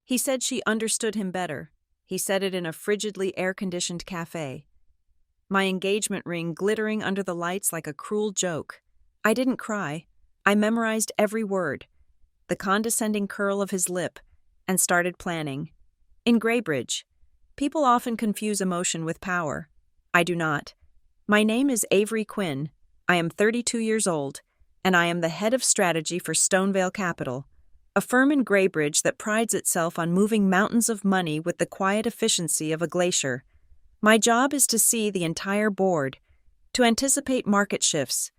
He said she understood him better. He said it in a frigidly air-conditioned cafe. My engagement ring glittering under the lights like a cruel joke. I didn't cry. I memorized every word, the condescending curl of his lip, and started planning. In Graybridge, people often confuse emotion with power. I do not. My name is Avery Quinn. I am 32 years old, and I am the head of strategy for Stonevale Capital, a firm in Graybridge that prides itself on moving mountains of money with the quiet efficiency of a glacier. My job is to see the entire board, to anticipate market shifts,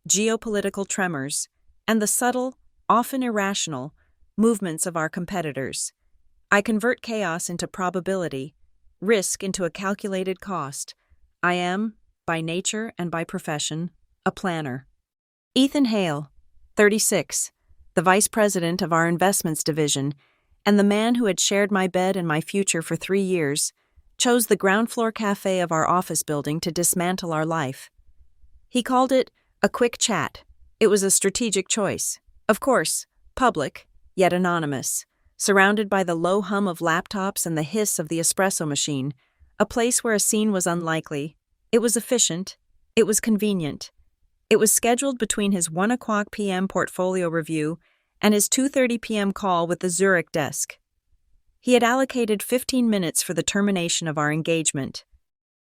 geopolitical tremors, and the subtle, often irrational, movements of our competitors. I convert chaos into probability, risk into a calculated cost. I am, by nature and by profession, a planner. Ethan Hale, 36, the vice president of our investments division, and the man who had shared my bed and my future for 3 years, chose the ground floor cafe of our office building to dismantle our life. He called it a quick chat. It was a strategic choice. Of course, public, yet anonymous, surrounded by the low hum of laptops and the hiss of the espresso machine, a place where a scene was unlikely. It was efficient. It was convenient. It was scheduled between his 1:00 p.m. portfolio review and his 2:30 p.m. call with the Zurich desk. He had allocated 15 minutes for the termination of our engagement.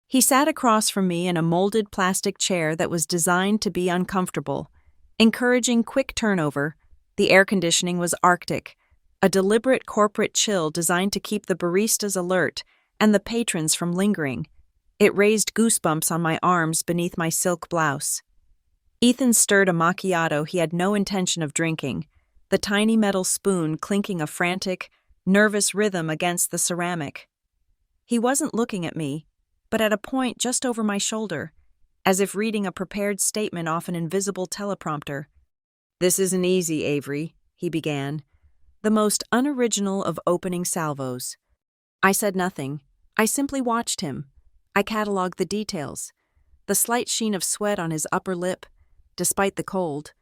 He sat across from me in a molded plastic chair that was designed to be uncomfortable, encouraging quick turnover. The air conditioning was Arctic, a deliberate corporate chill designed to keep the baristas alert and the patrons from lingering. It raised goosebumps on my arms beneath my silk blouse. Ethan stirred a macchiato he had no intention of drinking, the tiny metal spoon clinking a frantic, nervous rhythm against the ceramic. He wasn't looking at me, but at a point just over my shoulder, as if reading a prepared statement off an invisible teleprompter. "This isn't easy, Avery," he began, the most unoriginal of opening salvos. I said nothing. I simply watched him. I catalogued the details. The slight sheen of sweat on his upper lip, despite the cold,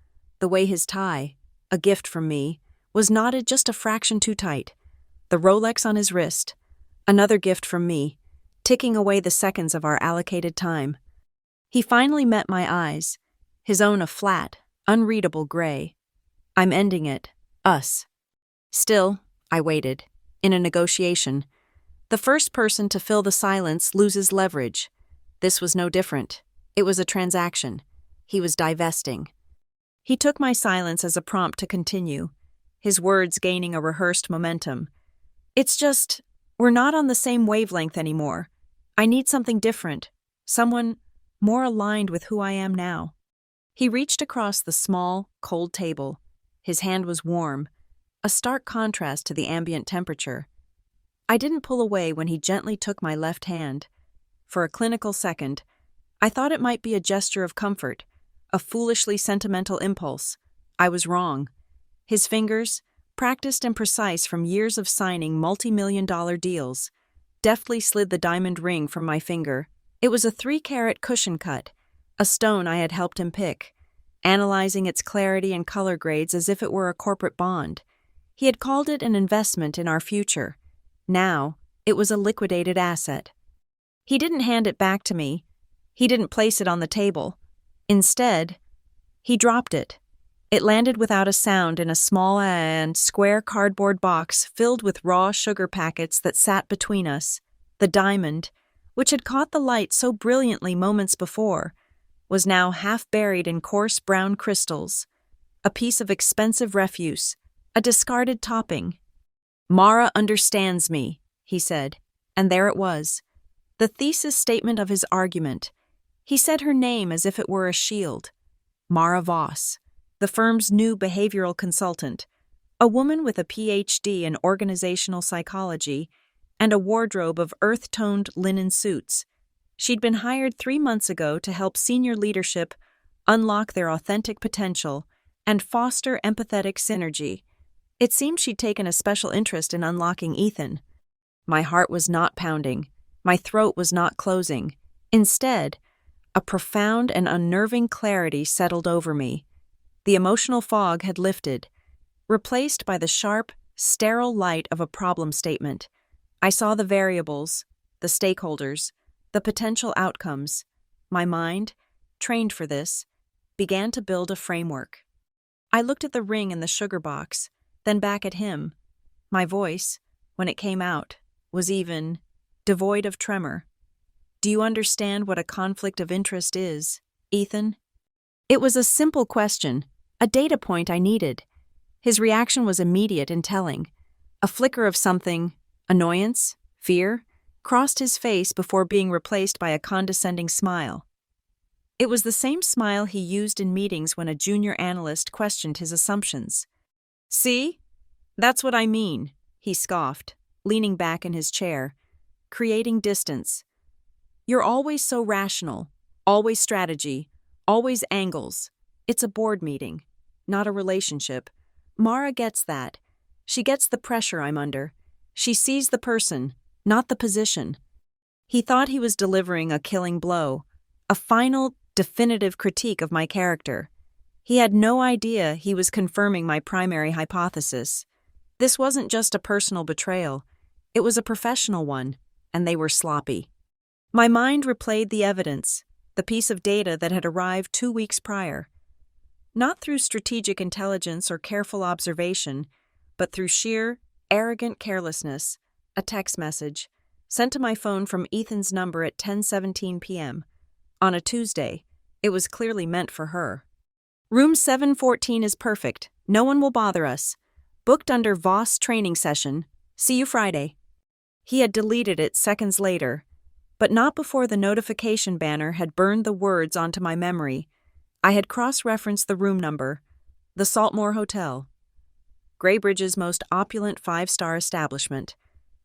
the way his tie, a gift from me, was knotted just a fraction too tight, the Rolex on his wrist, another gift from me, ticking away the seconds of our allocated time. He finally met my eyes, his own a flat, unreadable gray. "I'm ending it. Us." Still, I waited. In a negotiation, the first person to fill the silence loses leverage. This was no different. It was a transaction. He was divesting. He took my silence as a prompt to continue, his words gaining a rehearsed momentum. "It's just, we're not on the same wavelength anymore. I need something different, someone more aligned with who I am now." He reached across the small, cold table. His hand was warm, a stark contrast to the ambient temperature. I didn't pull away when he gently took my left hand. For a clinical second, I thought it might be a gesture of comfort, a foolishly sentimental impulse. I was wrong. His fingers, practiced and precise from years of signing multi-million-dollar deals, deftly slid the diamond ring from my finger. It was a 3-carat cushion cut, a stone I had helped him pick, analyzing its clarity and color grades as if it were a corporate bond. He had called it an investment in our future. Now, it was a liquidated asset. He didn't hand it back to me. He didn't place it on the table. Instead, he dropped it. It landed without a sound in a small and square cardboard box filled with raw sugar packets that sat between us. The diamond, which had caught the light so brilliantly moments before, was now half buried in coarse brown crystals, a piece of expensive refuse, a discarded topping. "Mara understands me," he said, and there it was, the thesis statement of his argument. He said her name as if it were a shield. Mara Voss, the firm's new behavioral consultant, a woman with a PhD in organizational psychology and a wardrobe of earth-toned linen suits. She'd been hired 3 months ago to help senior leadership unlock their authentic potential and foster empathetic synergy. It seemed she'd taken a special interest in unlocking Ethan. My heart was not pounding. My throat was not closing. Instead, a profound and unnerving clarity settled over me. The emotional fog had lifted, replaced by the sharp, sterile light of a problem statement. I saw the variables, the stakeholders, the potential outcomes. My mind, trained for this, began to build a framework. I looked at the ring in the sugar box, then back at him. My voice, when it came out, was even, devoid of tremor. "Do you understand what a conflict of interest is, Ethan?" It was a simple question, a data point I needed. His reaction was immediate and telling. A flicker of something, annoyance, fear, crossed his face before being replaced by a condescending smile. It was the same smile he used in meetings when a junior analyst questioned his assumptions. "See? That's what I mean," he scoffed, leaning back in his chair, creating distance. "You're always so rational, always strategy, always angles. It's a board meeting, not a relationship. Mara gets that. She gets the pressure I'm under. She sees the person, not the position." He thought he was delivering a killing blow, a final, definitive critique of my character. He had no idea he was confirming my primary hypothesis. This wasn't just a personal betrayal. It was a professional one, and they were sloppy. My mind replayed the evidence, the piece of data that had arrived 2 weeks prior. Not through strategic intelligence or careful observation, but through sheer, arrogant carelessness, a text message, sent to my phone from Ethan's number at 10:17 p.m. On a Tuesday. It was clearly meant for her. "Room 714 is perfect. No one will bother us. Booked under Voss training session. See you Friday." He had deleted it seconds later, but not before the notification banner had burned the words onto my memory. I had cross-referenced the room number, the Saltmore Hotel. Greybridge's most opulent 5-star establishment,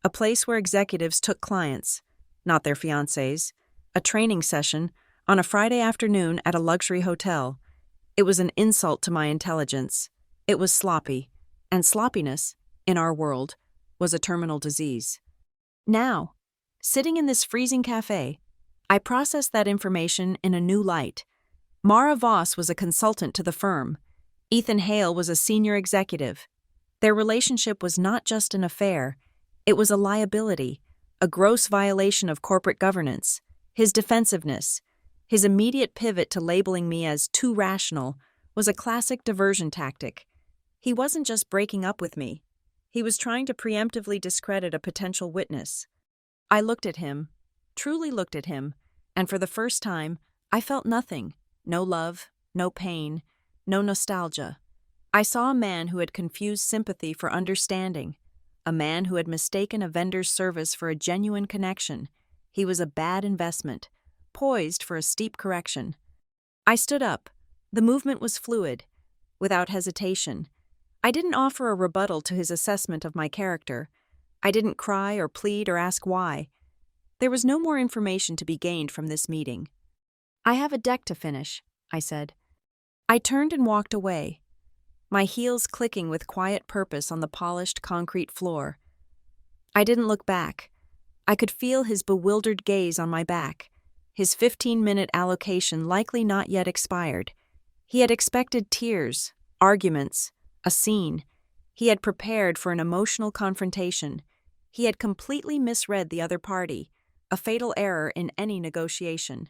a place where executives took clients, not their fiancés, a training session on a Friday afternoon at a luxury hotel. It was an insult to my intelligence. It was sloppy, and sloppiness, in our world, was a terminal disease. Now, sitting in this freezing cafe, I processed that information in a new light. Mara Voss was a consultant to the firm. Ethan Hale was a senior executive. Their relationship was not just an affair, it was a liability, a gross violation of corporate governance. His defensiveness, his immediate pivot to labeling me as too rational, was a classic diversion tactic. He wasn't just breaking up with me. He was trying to preemptively discredit a potential witness. I looked at him, truly looked at him, and for the first time, I felt nothing. No love, no pain, no nostalgia. I saw a man who had confused sympathy for understanding, a man who had mistaken a vendor's service for a genuine connection. He was a bad investment, poised for a steep correction. I stood up. The movement was fluid, without hesitation. I didn't offer a rebuttal to his assessment of my character. I didn't cry or plead or ask why. There was no more information to be gained from this meeting. "I have a deck to finish," I said. I turned and walked away, my heels clicking with quiet purpose on the polished concrete floor. I didn't look back. I could feel his bewildered gaze on my back, his 15-minute allocation likely not yet expired. He had expected tears, arguments, a scene. He had prepared for an emotional confrontation. He had completely misread the other party, a fatal error in any negotiation.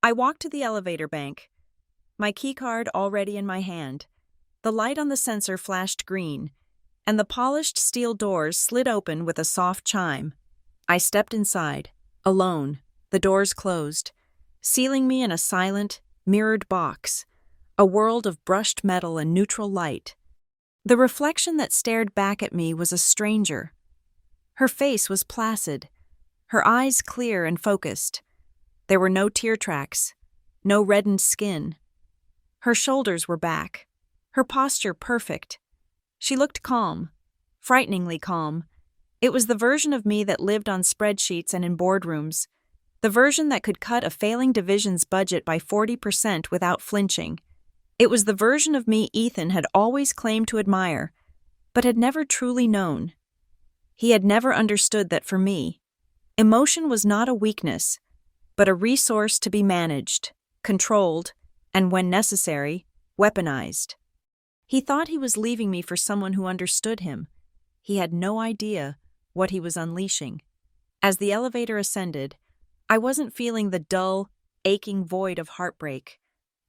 I walked to the elevator bank, my keycard already in my hand. The light on the sensor flashed green, and the polished steel doors slid open with a soft chime. I stepped inside, alone, the doors closed, sealing me in a silent, mirrored box, a world of brushed metal and neutral light. The reflection that stared back at me was a stranger. Her face was placid, her eyes clear and focused. There were no tear tracks, no reddened skin. Her shoulders were back, her posture perfect. She looked calm, frighteningly calm. It was the version of me that lived on spreadsheets and in boardrooms, the version that could cut a failing division's budget by 40% without flinching. It was the version of me Ethan had always claimed to admire, but had never truly known. He had never understood that for me, emotion was not a weakness, but a resource to be managed, controlled, and when necessary, weaponized. He thought he was leaving me for someone who understood him. He had no idea what he was unleashing. As the elevator ascended, I wasn't feeling the dull, aching void of heartbreak.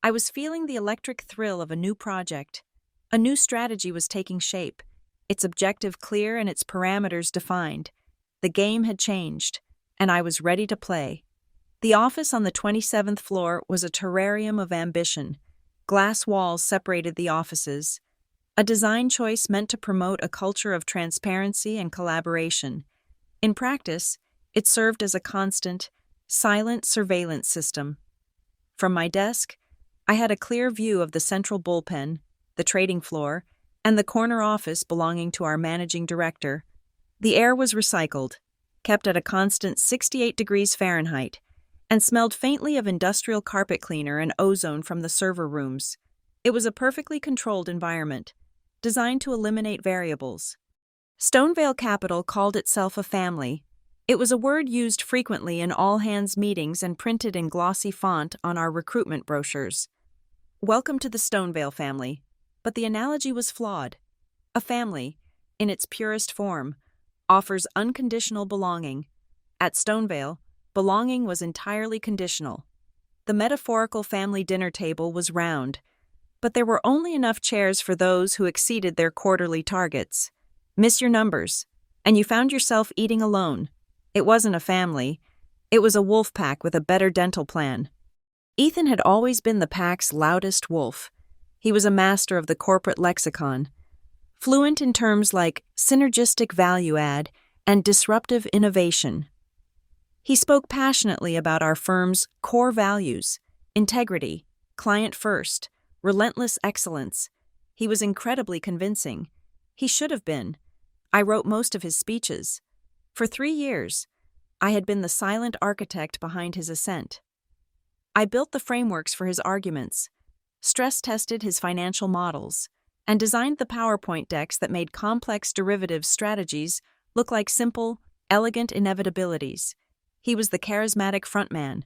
I was feeling the electric thrill of a new project. A new strategy was taking shape, its objective clear and its parameters defined. The game had changed, and I was ready to play. The office on the 27th floor was a terrarium of ambition. Glass walls separated the offices, a design choice meant to promote a culture of transparency and collaboration. In practice, it served as a constant, silent surveillance system. From my desk, I had a clear view of the central bullpen, the trading floor, and the corner office belonging to our managing director. The air was recycled, kept at a constant 68 degrees Fahrenheit, and smelled faintly of industrial carpet cleaner and ozone from the server rooms. It was a perfectly controlled environment, designed to eliminate variables. Stonevale Capital called itself a family. It was a word used frequently in all-hands meetings and printed in glossy font on our recruitment brochures. Welcome to the Stonevale family. But the analogy was flawed. A family, in its purest form, offers unconditional belonging. At Stonevale, belonging was entirely conditional. The metaphorical family dinner table was round, but there were only enough chairs for those who exceeded their quarterly targets. Miss your numbers, and you found yourself eating alone. It wasn't a family. It was a wolf pack with a better dental plan. Ethan had always been the pack's loudest wolf. He was a master of the corporate lexicon, fluent in terms like synergistic value add and disruptive innovation. He spoke passionately about our firm's core values: integrity, client first, relentless excellence. He was incredibly convincing. He should have been. I wrote most of his speeches. For 3 years, I had been the silent architect behind his ascent. I built the frameworks for his arguments, stress-tested his financial models, and designed the PowerPoint decks that made complex derivative strategies look like simple, elegant inevitabilities. He was the charismatic frontman.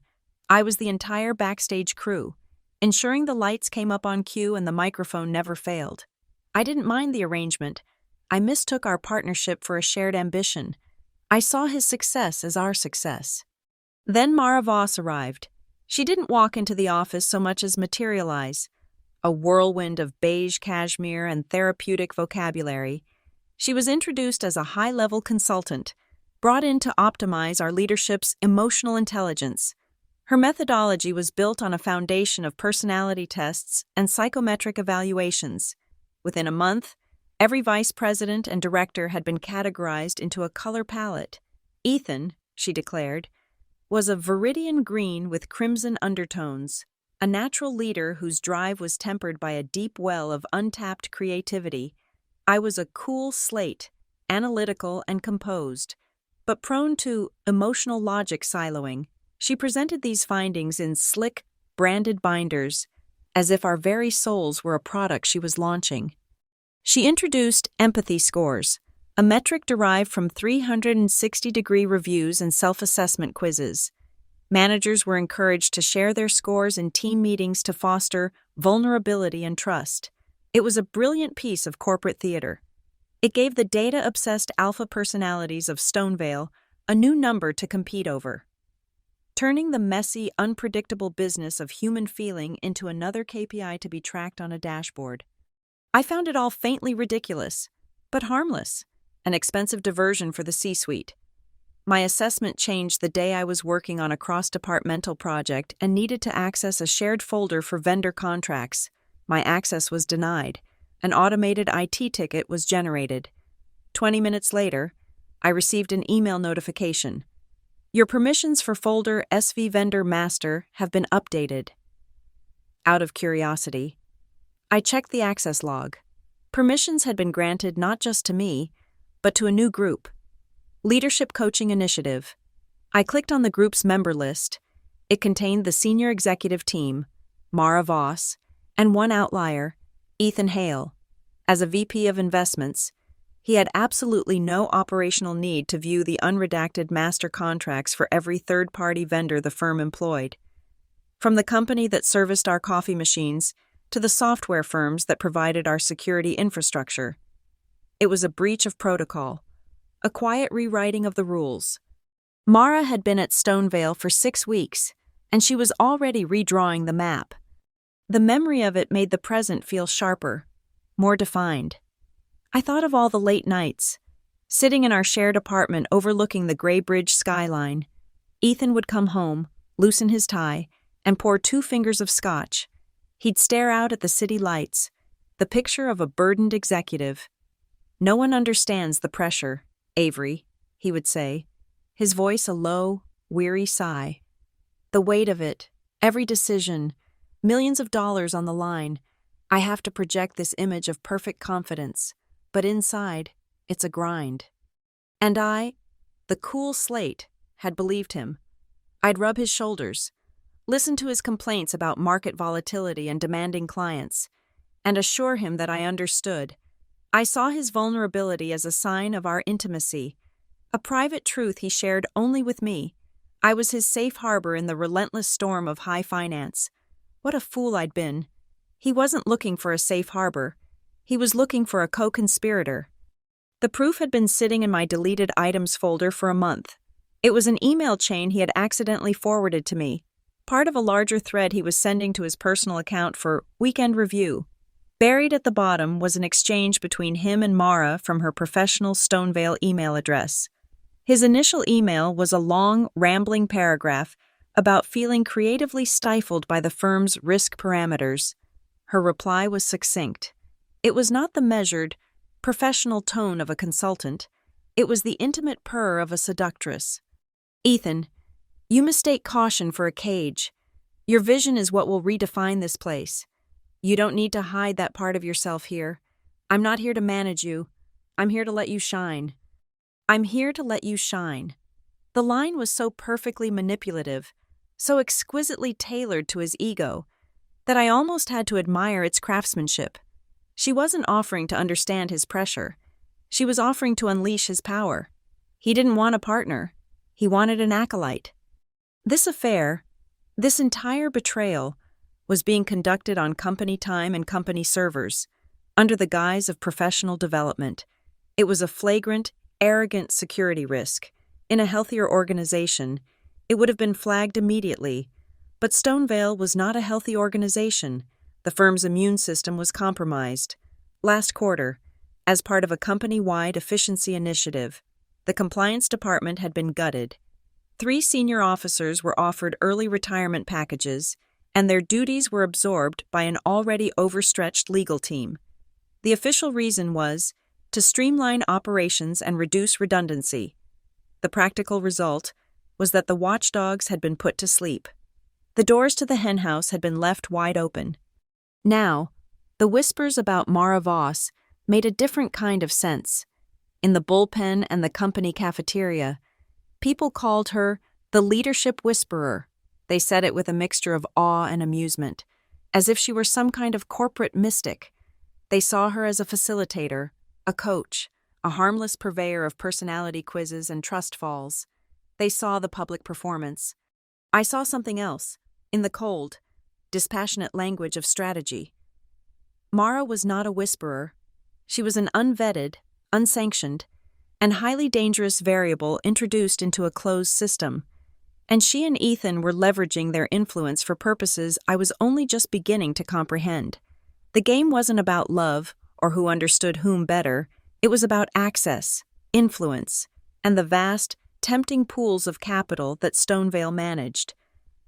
I was the entire backstage crew, ensuring the lights came up on cue and the microphone never failed. I didn't mind the arrangement. I mistook our partnership for a shared ambition. I saw his success as our success. Then Mara Voss arrived. She didn't walk into the office so much as materialize, a whirlwind of beige cashmere and therapeutic vocabulary. She was introduced as a high-level consultant, brought in to optimize our leadership's emotional intelligence. Her methodology was built on a foundation of personality tests and psychometric evaluations. Within a month, every vice president and director had been categorized into a color palette. Ethan, she declared, was a viridian green with crimson undertones, a natural leader whose drive was tempered by a deep well of untapped creativity. I was a cool slate, analytical and composed, but prone to emotional logic siloing. She presented these findings in slick, branded binders, as if our very souls were a product she was launching. She introduced empathy scores, a metric derived from 360-degree reviews and self-assessment quizzes. Managers were encouraged to share their scores in team meetings to foster vulnerability and trust. It was a brilliant piece of corporate theater. It gave the data-obsessed alpha personalities of Stonevale a new number to compete over, turning the messy, unpredictable business of human feeling into another KPI to be tracked on a dashboard. I found it all faintly ridiculous, but harmless, an expensive diversion for the C-suite. My assessment changed the day I was working on a cross-departmental project and needed to access a shared folder for vendor contracts. My access was denied. An automated IT ticket was generated. 20 minutes later, I received an email notification. Your permissions for folder SV Vendor Master have been updated. Out of curiosity, I checked the access log. Permissions had been granted not just to me, but to a new group, Leadership Coaching Initiative. I clicked on the group's member list. It contained the senior executive team, Mara Voss, and one outlier, Ethan Hale. As a VP of Investments, he had absolutely no operational need to view the unredacted master contracts for every third-party vendor the firm employed. From the company that serviced our coffee machines to the software firms that provided our security infrastructure. It was a breach of protocol, a quiet rewriting of the rules. Mara had been at Stonevale for 6 weeks, and she was already redrawing the map. The memory of it made the present feel sharper, more defined. I thought of all the late nights, sitting in our shared apartment overlooking the Gray Bridge skyline. Ethan would come home, loosen his tie, and pour 2 fingers of scotch. He'd stare out at the city lights, the picture of a burdened executive. "No one understands the pressure, Avery," he would say, his voice a low, weary sigh. "The weight of it, every decision, millions of dollars on the line. I have to project this image of perfect confidence, but inside, it's a grind." And I, the cool slate, had believed him. I'd rub his shoulders, listen to his complaints about market volatility and demanding clients, and assure him that I understood. I saw his vulnerability as a sign of our intimacy, a private truth he shared only with me. I was his safe harbor in the relentless storm of high finance. What a fool I'd been. He wasn't looking for a safe harbor. He was looking for a co-conspirator. The proof had been sitting in my deleted items folder for a month. It was an email chain he had accidentally forwarded to me, part of a larger thread he was sending to his personal account for weekend review. Buried at the bottom was an exchange between him and Mara from her professional Stonevale email address. His initial email was a long, rambling paragraph about feeling creatively stifled by the firm's risk parameters. Her reply was succinct. It was not the measured, professional tone of a consultant. It was the intimate purr of a seductress. "Ethan, you mistake caution for a cage. Your vision is what will redefine this place. You don't need to hide that part of yourself here. I'm not here to manage you. I'm here to let you shine. I'm here to let you shine." The line was so perfectly manipulative, so exquisitely tailored to his ego, that I almost had to admire its craftsmanship. She wasn't offering to understand his pressure. She was offering to unleash his power. He didn't want a partner. He wanted an acolyte. This affair, this entire betrayal, was being conducted on company time and company servers, under the guise of professional development. It was a flagrant, arrogant security risk. In a healthier organization, it would have been flagged immediately. But Stonevale was not a healthy organization. The firm's immune system was compromised. Last quarter, as part of a company-wide efficiency initiative, the compliance department had been gutted. 3 senior officers were offered early retirement packages, and their duties were absorbed by an already overstretched legal team. The official reason was to streamline operations and reduce redundancy. The practical result was that the watchdogs had been put to sleep. The doors to the henhouse had been left wide open. Now, the whispers about Mara Voss made a different kind of sense. In the bullpen and the company cafeteria, people called her the leadership whisperer. They said it with a mixture of awe and amusement, as if she were some kind of corporate mystic. They saw her as a facilitator, a coach, a harmless purveyor of personality quizzes and trust falls. They saw the public performance. I saw something else, in the cold, dispassionate language of strategy. Mara was not a whisperer. She was an unvetted, unsanctioned, and highly dangerous variable introduced into a closed system. And she and Ethan were leveraging their influence for purposes I was only just beginning to comprehend. The game wasn't about love or who understood whom better. It was about access, influence, and the vast, tempting pools of capital that Stonevale managed.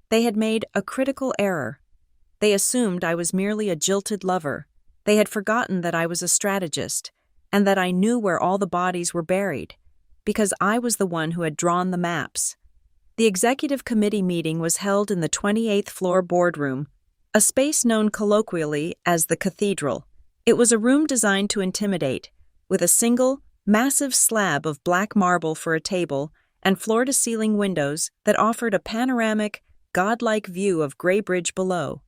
They had made a critical error. They assumed I was merely a jilted lover. They had forgotten that I was a strategist, and that I knew where all the bodies were buried, because I was the one who had drawn the maps. The executive committee meeting was held in the 28th floor boardroom, a space known colloquially as the Cathedral. It was a room designed to intimidate, with a single, massive slab of black marble for a table and floor-to-ceiling windows that offered a panoramic, godlike view of Gray Bridge below.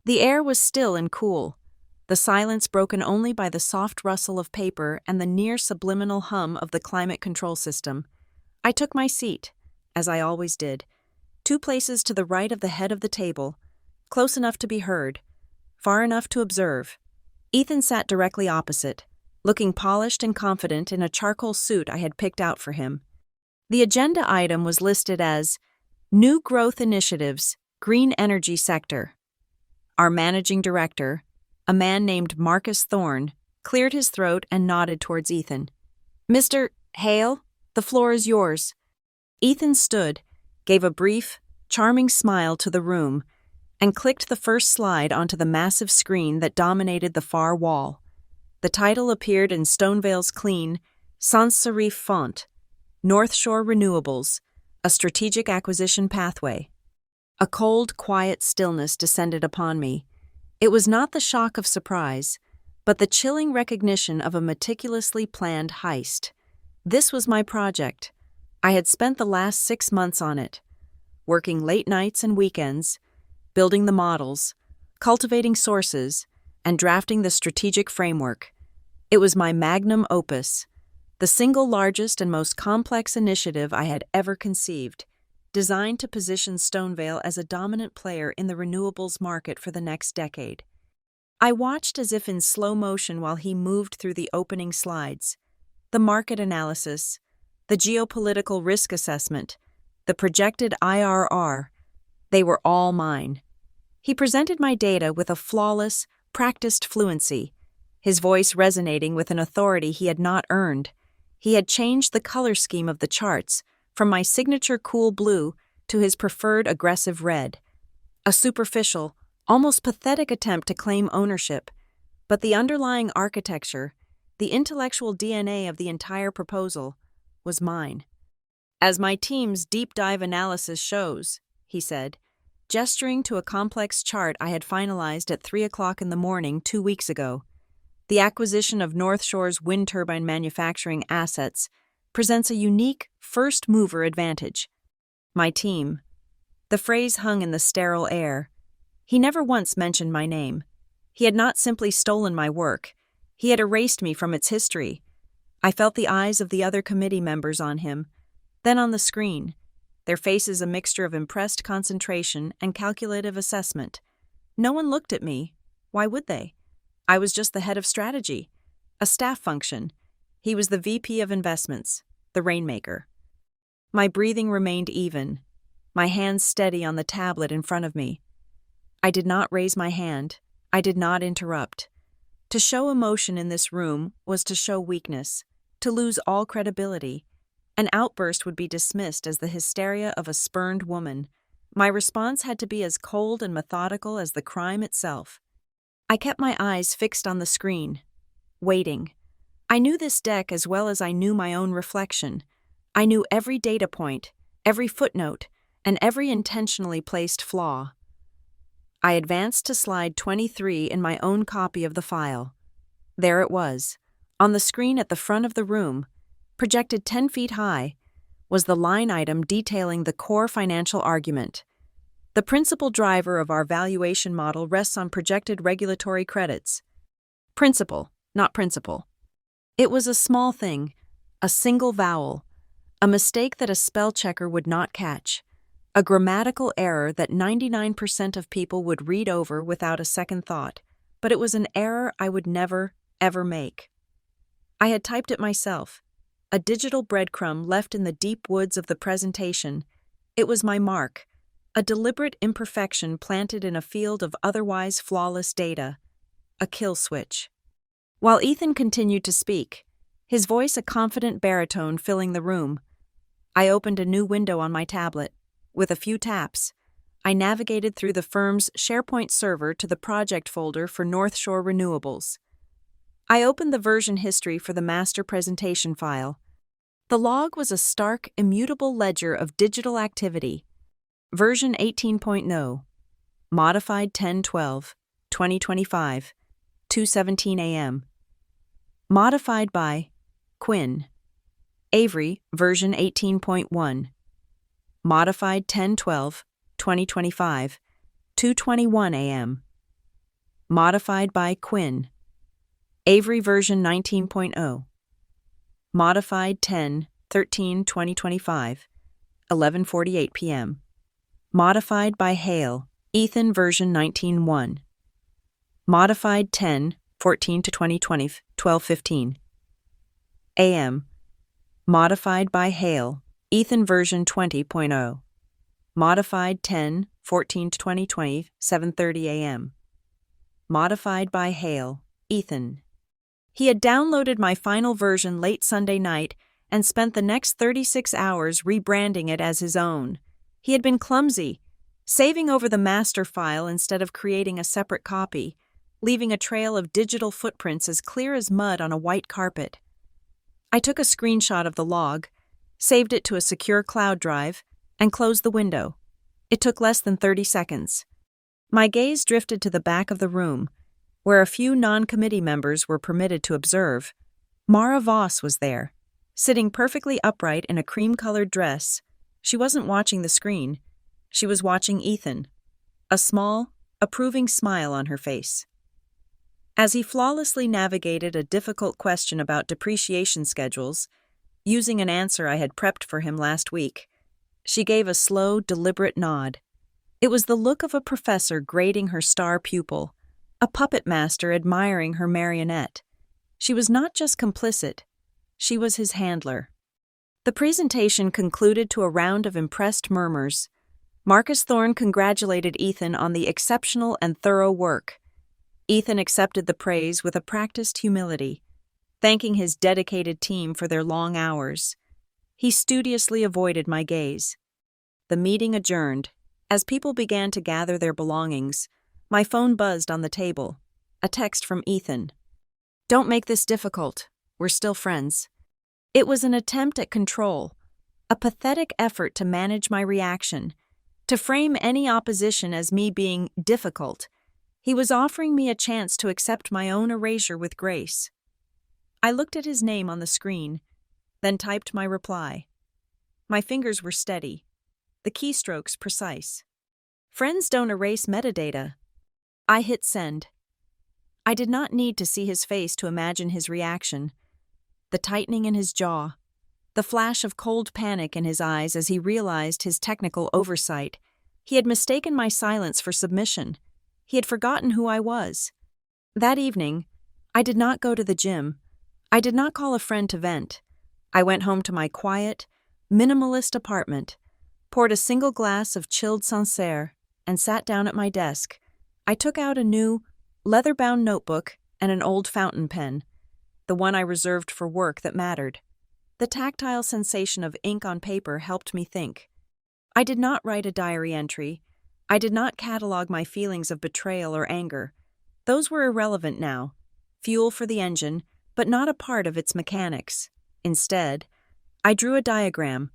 The air was still and cool, the silence broken only by the soft rustle of paper and the near-subliminal hum of the climate control system. I took my seat, as I always did, 2 places to the right of the head of the table, close enough to be heard, far enough to observe. Ethan sat directly opposite, looking polished and confident in a charcoal suit I had picked out for him. The agenda item was listed as New Growth Initiatives, Green Energy Sector. Our managing director, a man named Marcus Thorne, cleared his throat and nodded towards Ethan. "Mr. Hale, the floor is yours." Ethan stood, gave a brief, charming smile to the room, and clicked the first slide onto the massive screen that dominated the far wall. The title appeared in Stonevale's clean, sans serif font, North Shore Renewables, a strategic acquisition pathway. A cold, quiet stillness descended upon me. It was not the shock of surprise, but the chilling recognition of a meticulously planned heist. This was my project. I had spent the last 6 months on it, working late nights and weekends, building the models, cultivating sources, and drafting the strategic framework. It was my magnum opus, the single largest and most complex initiative I had ever conceived, designed to position Stonevale as a dominant player in the renewables market for the next decade. I watched as if in slow motion while he moved through the opening slides. The market analysis, the geopolitical risk assessment, the projected IRR, they were all mine. He presented my data with a flawless, practiced fluency, his voice resonating with an authority he had not earned. He had changed the color scheme of the charts from my signature cool blue to his preferred aggressive red. A superficial, almost pathetic attempt to claim ownership, but the underlying architecture, the intellectual DNA of the entire proposal, was mine. "As my team's deep dive analysis shows," he said, gesturing to a complex chart I had finalized at 3 o'clock in the morning 2 weeks ago, "the acquisition of North Shore's wind turbine manufacturing assets presents a unique first-mover advantage." My team. The phrase hung in the sterile air. He never once mentioned my name. He had not simply stolen my work. He had erased me from its history. I felt the eyes of the other committee members on him, then on the screen, their faces a mixture of impressed concentration and calculative assessment. No one looked at me. Why would they? I was just the head of strategy, a staff function. He was the VP of investments, the rainmaker. My breathing remained even, my hands steady on the tablet in front of me. I did not raise my hand. I did not interrupt. To show emotion in this room was to show weakness, to lose all credibility. An outburst would be dismissed as the hysteria of a spurned woman. My response had to be as cold and methodical as the crime itself. I kept my eyes fixed on the screen, waiting. I knew this deck as well as I knew my own reflection. I knew every data point, every footnote, and every intentionally placed flaw. I advanced to slide 23 in my own copy of the file. There it was, on the screen at the front of the room, projected 10 feet high, was the line item detailing the core financial argument. The principal driver of our valuation model rests on projected regulatory credits. Principal, not principal. It was a small thing, a single vowel, a mistake that a spell checker would not catch, a grammatical error that 99% of people would read over without a second thought, but it was an error I would never, ever make. I had typed it myself, a digital breadcrumb left in the deep woods of the presentation. It was my mark, a deliberate imperfection planted in a field of otherwise flawless data, a kill switch. While Ethan continued to speak, his voice a confident baritone filling the room, I opened a new window on my tablet. With a few taps, I navigated through the firm's SharePoint server to the project folder for North Shore Renewables. I opened the version history for the master presentation file. The log was a stark, immutable ledger of digital activity. Version 18.0, modified 10/12/2025, 2:17 a.m. Modified by Quinn. Avery, version 18.1. Modified 10/12/2025, 2:21 a.m. Modified by Quinn. Avery, version 19.0. Modified 10/13/2025, 11:48 p.m. Modified by Hale, Ethan, version 19.1. Modified 14 to 2020, 12:15 a.m. Modified by Hale, Ethan version 20.0. Modified 10/14 to 2020, 7:30 a.m. Modified by Hale, Ethan. He had downloaded my final version late Sunday night and spent the next 36 hours rebranding it as his own. He had been clumsy, saving over the master file instead of creating a separate copy, leaving a trail of digital footprints as clear as mud on a white carpet. I took a screenshot of the log, saved it to a secure cloud drive, and closed the window. It took less than 30 seconds. My gaze drifted to the back of the room, where a few non-committee members were permitted to observe. Mara Voss was there, sitting perfectly upright in a cream-colored dress. She wasn't watching the screen. She was watching Ethan, a small, approving smile on her face. As he flawlessly navigated a difficult question about depreciation schedules, using an answer I had prepped for him last week, she gave a slow, deliberate nod. It was the look of a professor grading her star pupil, a puppet master admiring her marionette. She was not just complicit, she was his handler. The presentation concluded to a round of impressed murmurs. Marcus Thorne congratulated Ethan on the exceptional and thorough work. Ethan accepted the praise with a practiced humility, thanking his dedicated team for their long hours. He studiously avoided my gaze. The meeting adjourned. As people began to gather their belongings, my phone buzzed on the table. A text from Ethan. "Don't make this difficult. We're still friends." It was an attempt at control, a pathetic effort to manage my reaction, to frame any opposition as me being difficult. He was offering me a chance to accept my own erasure with grace. I looked at his name on the screen, then typed my reply. My fingers were steady, the keystrokes precise. Friends don't erase metadata. I hit send. I did not need to see his face to imagine his reaction. The tightening in his jaw, the flash of cold panic in his eyes as he realized his technical oversight. He had mistaken my silence for submission. He had forgotten who I was. That evening, I did not go to the gym. I did not call a friend to vent. I went home to my quiet, minimalist apartment, poured a single glass of chilled Sancerre, and sat down at my desk. I took out a new, leather-bound notebook and an old fountain pen, the one I reserved for work that mattered. The tactile sensation of ink on paper helped me think. I did not write a diary entry. I did not catalog my feelings of betrayal or anger. Those were irrelevant now, fuel for the engine, but not a part of its mechanics. Instead, I drew a diagram,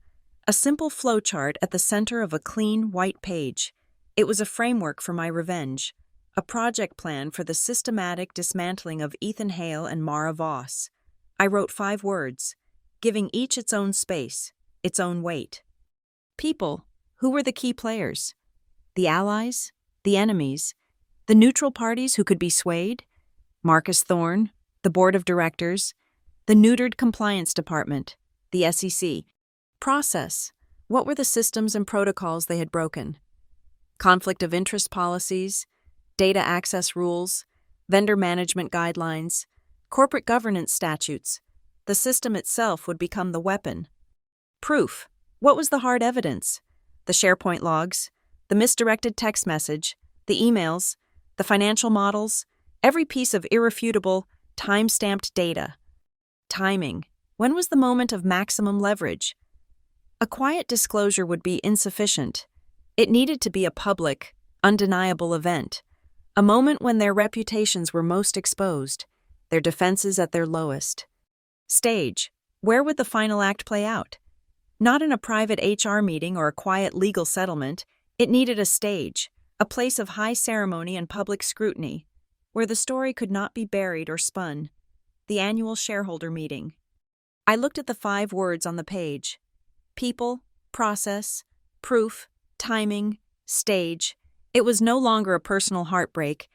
a simple flowchart at the center of a clean, white page. It was a framework for my revenge, a project plan for the systematic dismantling of Ethan Hale and Mara Voss. I wrote 5 words, giving each its own space, its own weight. People, who were the key players? The allies, the enemies, the neutral parties who could be swayed? Marcus Thorne, the board of directors, the neutered compliance department, the SEC. Process. What were the systems and protocols they had broken? Conflict of interest policies, data access rules, vendor management guidelines, corporate governance statutes. The system itself would become the weapon. Proof. What was the hard evidence? The SharePoint logs, the misdirected text message, the emails, the financial models, every piece of irrefutable, time-stamped data. Timing. When was the moment of maximum leverage? A quiet disclosure would be insufficient. It needed to be a public, undeniable event, a moment when their reputations were most exposed, their defenses at their lowest. Stage. Where would the final act play out? Not in a private HR meeting or a quiet legal settlement. It needed a stage, a place of high ceremony and public scrutiny, where the story could not be buried or spun. The annual shareholder meeting. I looked at the 5 words on the page. People, process, proof, timing, stage. It was no longer a personal heartbreak.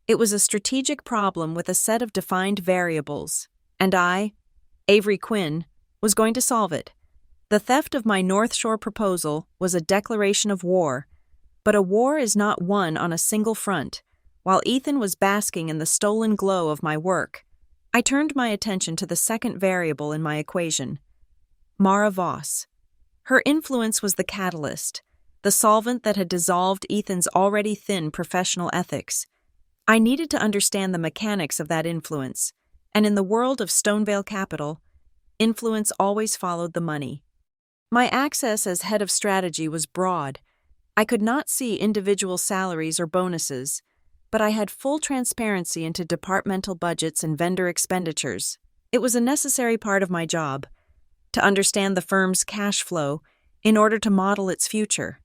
It was a strategic problem with a set of defined variables. And I, Avery Quinn, was going to solve it. The theft of my North Shore proposal was a declaration of war. But a war is not won on a single front. While Ethan was basking in the stolen glow of my work, I turned my attention to the second variable in my equation, Mara Voss. Her influence was the catalyst, the solvent that had dissolved Ethan's already thin professional ethics. I needed to understand the mechanics of that influence, and in the world of Stonevale Capital, influence always followed the money. My access as head of strategy was broad. I could not see individual salaries or bonuses, but I had full transparency into departmental budgets and vendor expenditures. It was a necessary part of my job, to understand the firm's cash flow in order to model its future.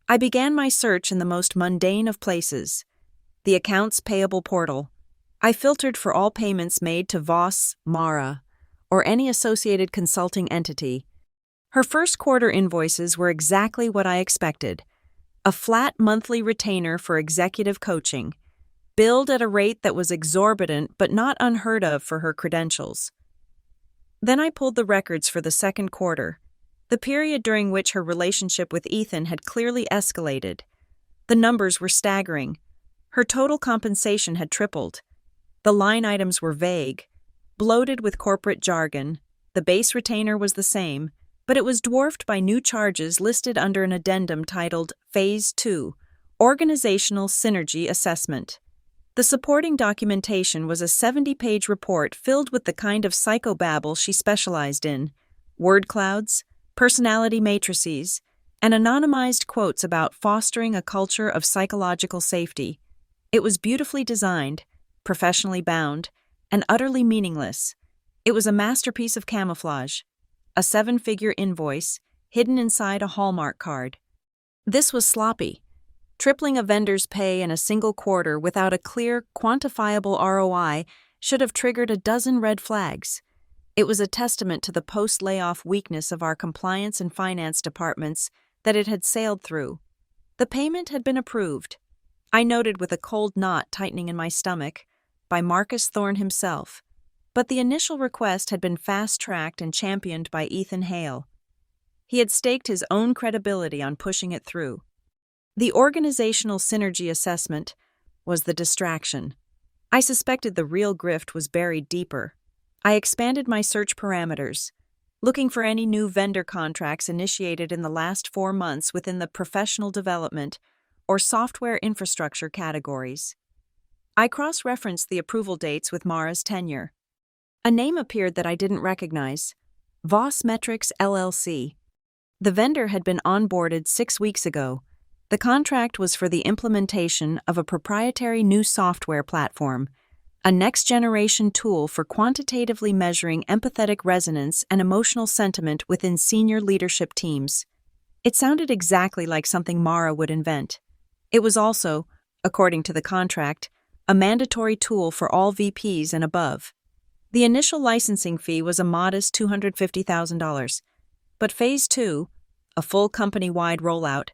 I began my search in the most mundane of places, the accounts payable portal. I filtered for all payments made to Voss, Mara, or any associated consulting entity. Her first quarter invoices were exactly what I expected, a flat monthly retainer for executive coaching, billed at a rate that was exorbitant but not unheard of for her credentials. Then I pulled the records for the second quarter, the period during which her relationship with Ethan had clearly escalated. The numbers were staggering. Her total compensation had tripled. The line items were vague, bloated with corporate jargon. The base retainer was the same, but it was dwarfed by new charges listed under an addendum titled Phase 2, Organizational Synergy Assessment. The supporting documentation was a 70-page report filled with the kind of psychobabble she specialized in, word clouds, personality matrices, and anonymized quotes about fostering a culture of psychological safety. It was beautifully designed, professionally bound, and utterly meaningless. It was a masterpiece of camouflage, a 7-figure invoice hidden inside a Hallmark card. This was sloppy. Tripling a vendor's pay in a single quarter without a clear, quantifiable ROI should have triggered a dozen red flags. It was a testament to the post-layoff weakness of our compliance and finance departments that it had sailed through. The payment had been approved, I noted with a cold knot tightening in my stomach, by Marcus Thorne himself, but the initial request had been fast-tracked and championed by Ethan Hale. He had staked his own credibility on pushing it through. The organizational synergy assessment was the distraction. I suspected the real grift was buried deeper. I expanded my search parameters, looking for any new vendor contracts initiated in the last 4 months within the professional development or software infrastructure categories. I cross-referenced the approval dates with Mara's tenure. A name appeared that I didn't recognize, Voss Metrics LLC. The vendor had been onboarded 6 weeks ago. The contract was for the implementation of a proprietary new software platform, a next-generation tool for quantitatively measuring empathetic resonance and emotional sentiment within senior leadership teams. It sounded exactly like something Mara would invent. It was also, according to the contract, a mandatory tool for all VPs and above. The initial licensing fee was a modest $250,000, but Phase 2, a full company-wide rollout,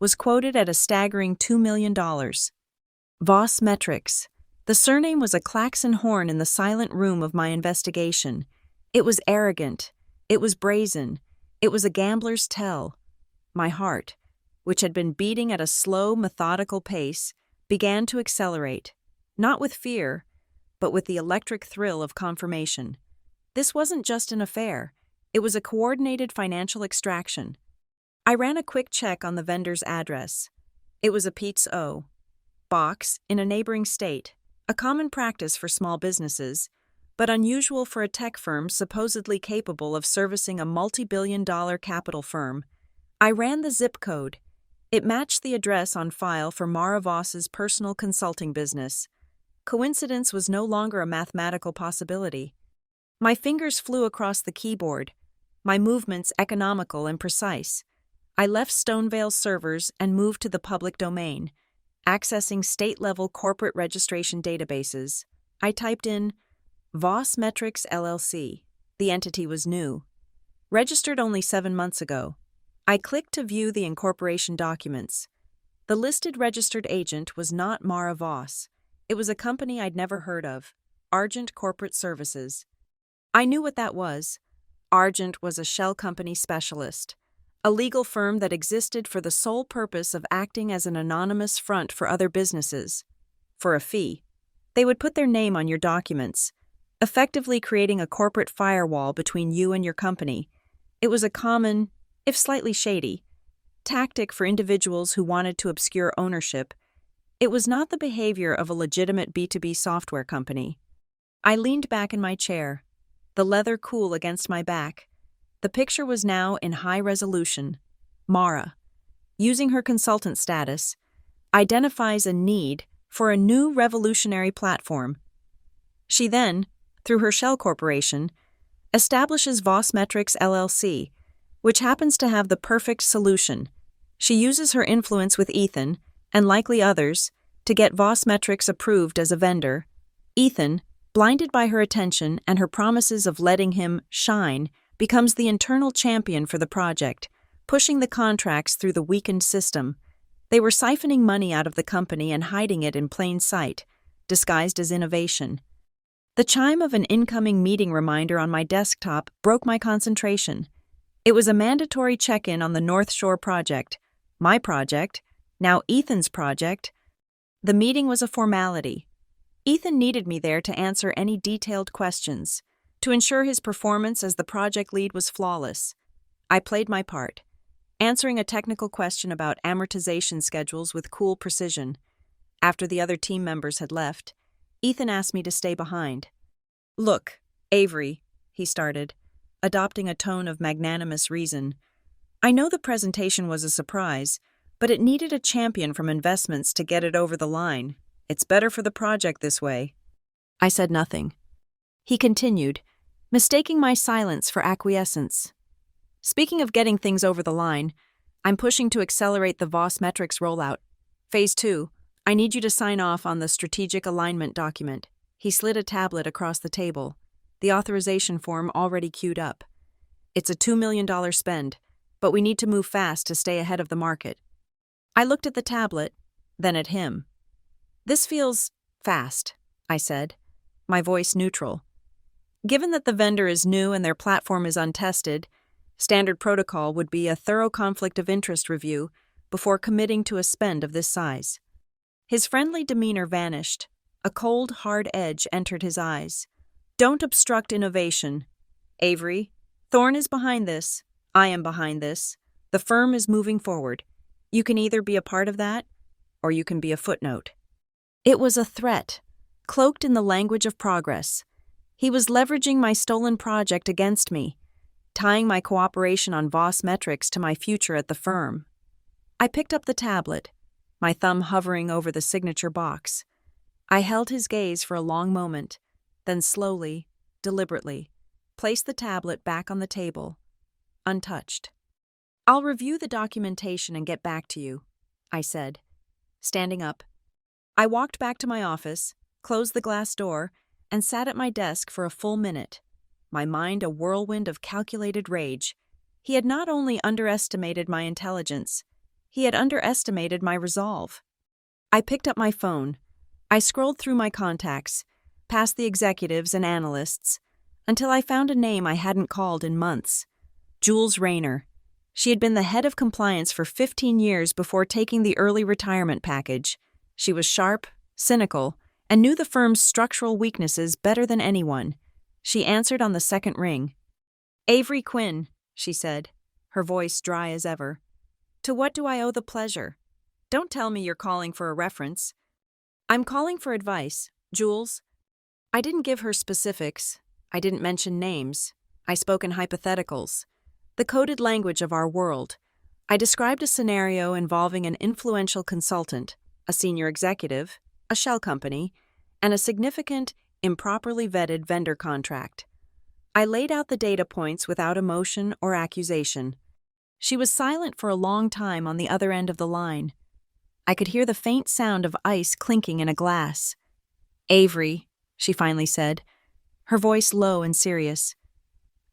was quoted at a staggering $2 million. Voss Metrics. The surname was a klaxon horn in the silent room of my investigation. It was arrogant. It was brazen. It was a gambler's tell. My heart, which had been beating at a slow, methodical pace, began to accelerate, not with fear, but with the electric thrill of confirmation. This wasn't just an affair. It was a coordinated financial extraction. I ran a quick check on the vendor's address. It was a Pete's O. box in a neighboring state, a common practice for small businesses, but unusual for a tech firm supposedly capable of servicing a multi-billion-dollar capital firm. I ran the zip code. It matched the address on file for Mara Voss's personal consulting business. Coincidence was no longer a mathematical possibility. My fingers flew across the keyboard, my movements economical and precise. I left Stonevale's servers and moved to the public domain, accessing state-level corporate registration databases. I typed in Voss Metrics LLC. The entity was new, registered only 7 months ago. I clicked to view the incorporation documents. The listed registered agent was not Mara Voss. It was a company I'd never heard of, Argent Corporate Services. I knew what that was. Argent was a shell company specialist, a legal firm that existed for the sole purpose of acting as an anonymous front for other businesses. for a fee. They would put their name on your documents, effectively creating a corporate firewall between you and your company. It was a common, if slightly shady, tactic for individuals who wanted to obscure ownership. It was not the behavior of a legitimate B2B software company. I leaned back in my chair, the leather cool against my back. The picture was now in high resolution. Mara, using her consultant status, identifies a need for a new revolutionary platform. She then, through her shell corporation, establishes Vossmetrics LLC, which happens to have the perfect solution. She uses her influence with Ethan, and likely others, to get Vossmetrics approved as a vendor. Ethan, blinded by her attention and her promises of letting him shine, becomes the internal champion for the project, pushing the contracts through the weakened system. They were siphoning money out of the company and hiding it in plain sight, disguised as innovation. The chime of an incoming meeting reminder on my desktop broke my concentration. It was a mandatory check-in on the North Shore project, my project, now Ethan's project. The meeting was a formality. Ethan needed me there to answer any detailed questions, to ensure his performance as the project lead was flawless. I played my part, answering a technical question about amortization schedules with cool precision. After the other team members had left, Ethan asked me to stay behind. "Look, Avery," he started, adopting a tone of magnanimous reason. "I know the presentation was a surprise, but it needed a champion from investments to get it over the line. It's better for the project this way." I said nothing. He continued, mistaking my silence for acquiescence. "Speaking of getting things over the line, I'm pushing to accelerate the Vossmetrics rollout. Phase 2, I need you to sign off on the strategic alignment document." He slid a tablet across the table, the authorization form already queued up. "It's a $2 million spend, but we need to move fast to stay ahead of the market." I looked at the tablet, then at him. "This feels fast," I said, my voice neutral. "Given that the vendor is new and their platform is untested, standard protocol would be a thorough conflict of interest review before committing to a spend of this size." His friendly demeanor vanished. A cold, hard edge entered his eyes. "Don't obstruct innovation. Avery, Thorne is behind this. I am behind this. The firm is moving forward. You can either be a part of that, or you can be a footnote." It was a threat, cloaked in the language of progress. He was leveraging my stolen project against me, tying my cooperation on Vossmetrics to my future at the firm. I picked up the tablet, my thumb hovering over the signature box. I held his gaze for a long moment, then slowly, deliberately, placed the tablet back on the table, untouched. "I'll review the documentation and get back to you," I said, standing up. I walked back to my office, closed the glass door, and sat at my desk for a full minute, my mind a whirlwind of calculated rage. He had not only underestimated my intelligence, he had underestimated my resolve. I picked up my phone. I scrolled through my contacts, past the executives and analysts, until I found a name I hadn't called in months. Jules Rayner. She had been the head of compliance for 15 years before taking the early retirement package. She was sharp, cynical, and knew the firm's structural weaknesses better than anyone. She answered on the second ring. "Avery Quinn," she said, her voice dry as ever. "To what do I owe the pleasure? Don't tell me you're calling for a reference." "I'm calling for advice, Jules." I didn't give her specifics. I didn't mention names. I spoke in hypotheticals, the coded language of our world. I described a scenario involving an influential consultant, a senior executive, a shell company, and a significant, improperly vetted vendor contract. I laid out the data points without emotion or accusation. She was silent for a long time on the other end of the line. I could hear the faint sound of ice clinking in a glass. "Avery," she finally said, her voice low and serious.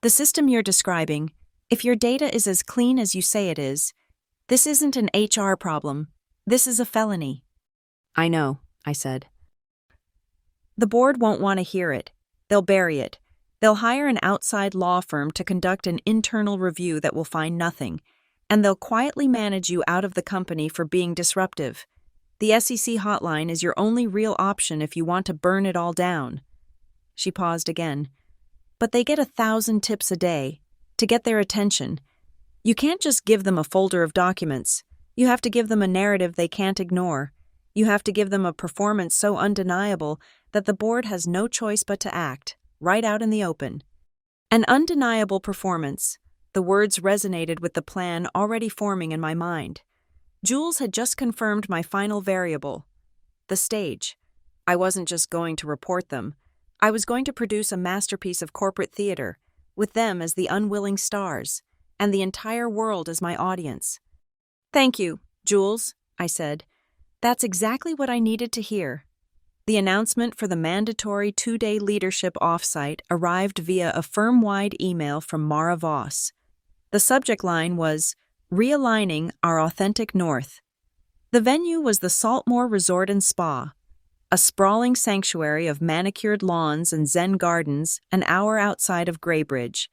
"The system you're describing, if your data is as clean as you say it is, this isn't an HR problem. This is a felony." "I know," I said. "The board won't want to hear it. They'll bury it. They'll hire an outside law firm to conduct an internal review that will find nothing, and they'll quietly manage you out of the company for being disruptive. The SEC hotline is your only real option if you want to burn it all down." She paused again. "But they get 1,000 tips a day. To get their attention, you can't just give them a folder of documents. You have to give them a narrative they can't ignore. You have to give them a performance so undeniable that the board has no choice but to act, right out in the open." An undeniable performance. The words resonated with the plan already forming in my mind. Jules had just confirmed my final variable, the stage. I wasn't just going to report them. I was going to produce a masterpiece of corporate theater, with them as the unwilling stars, and the entire world as my audience. "Thank you, Jules," I said. "That's exactly what I needed to hear." The announcement for the mandatory 2-day leadership offsite arrived via a firm-wide email from Mara Voss. The subject line was, "Realigning Our Authentic North." The venue was the Saltmore Resort and Spa, a sprawling sanctuary of manicured lawns and zen gardens an hour outside of Greybridge.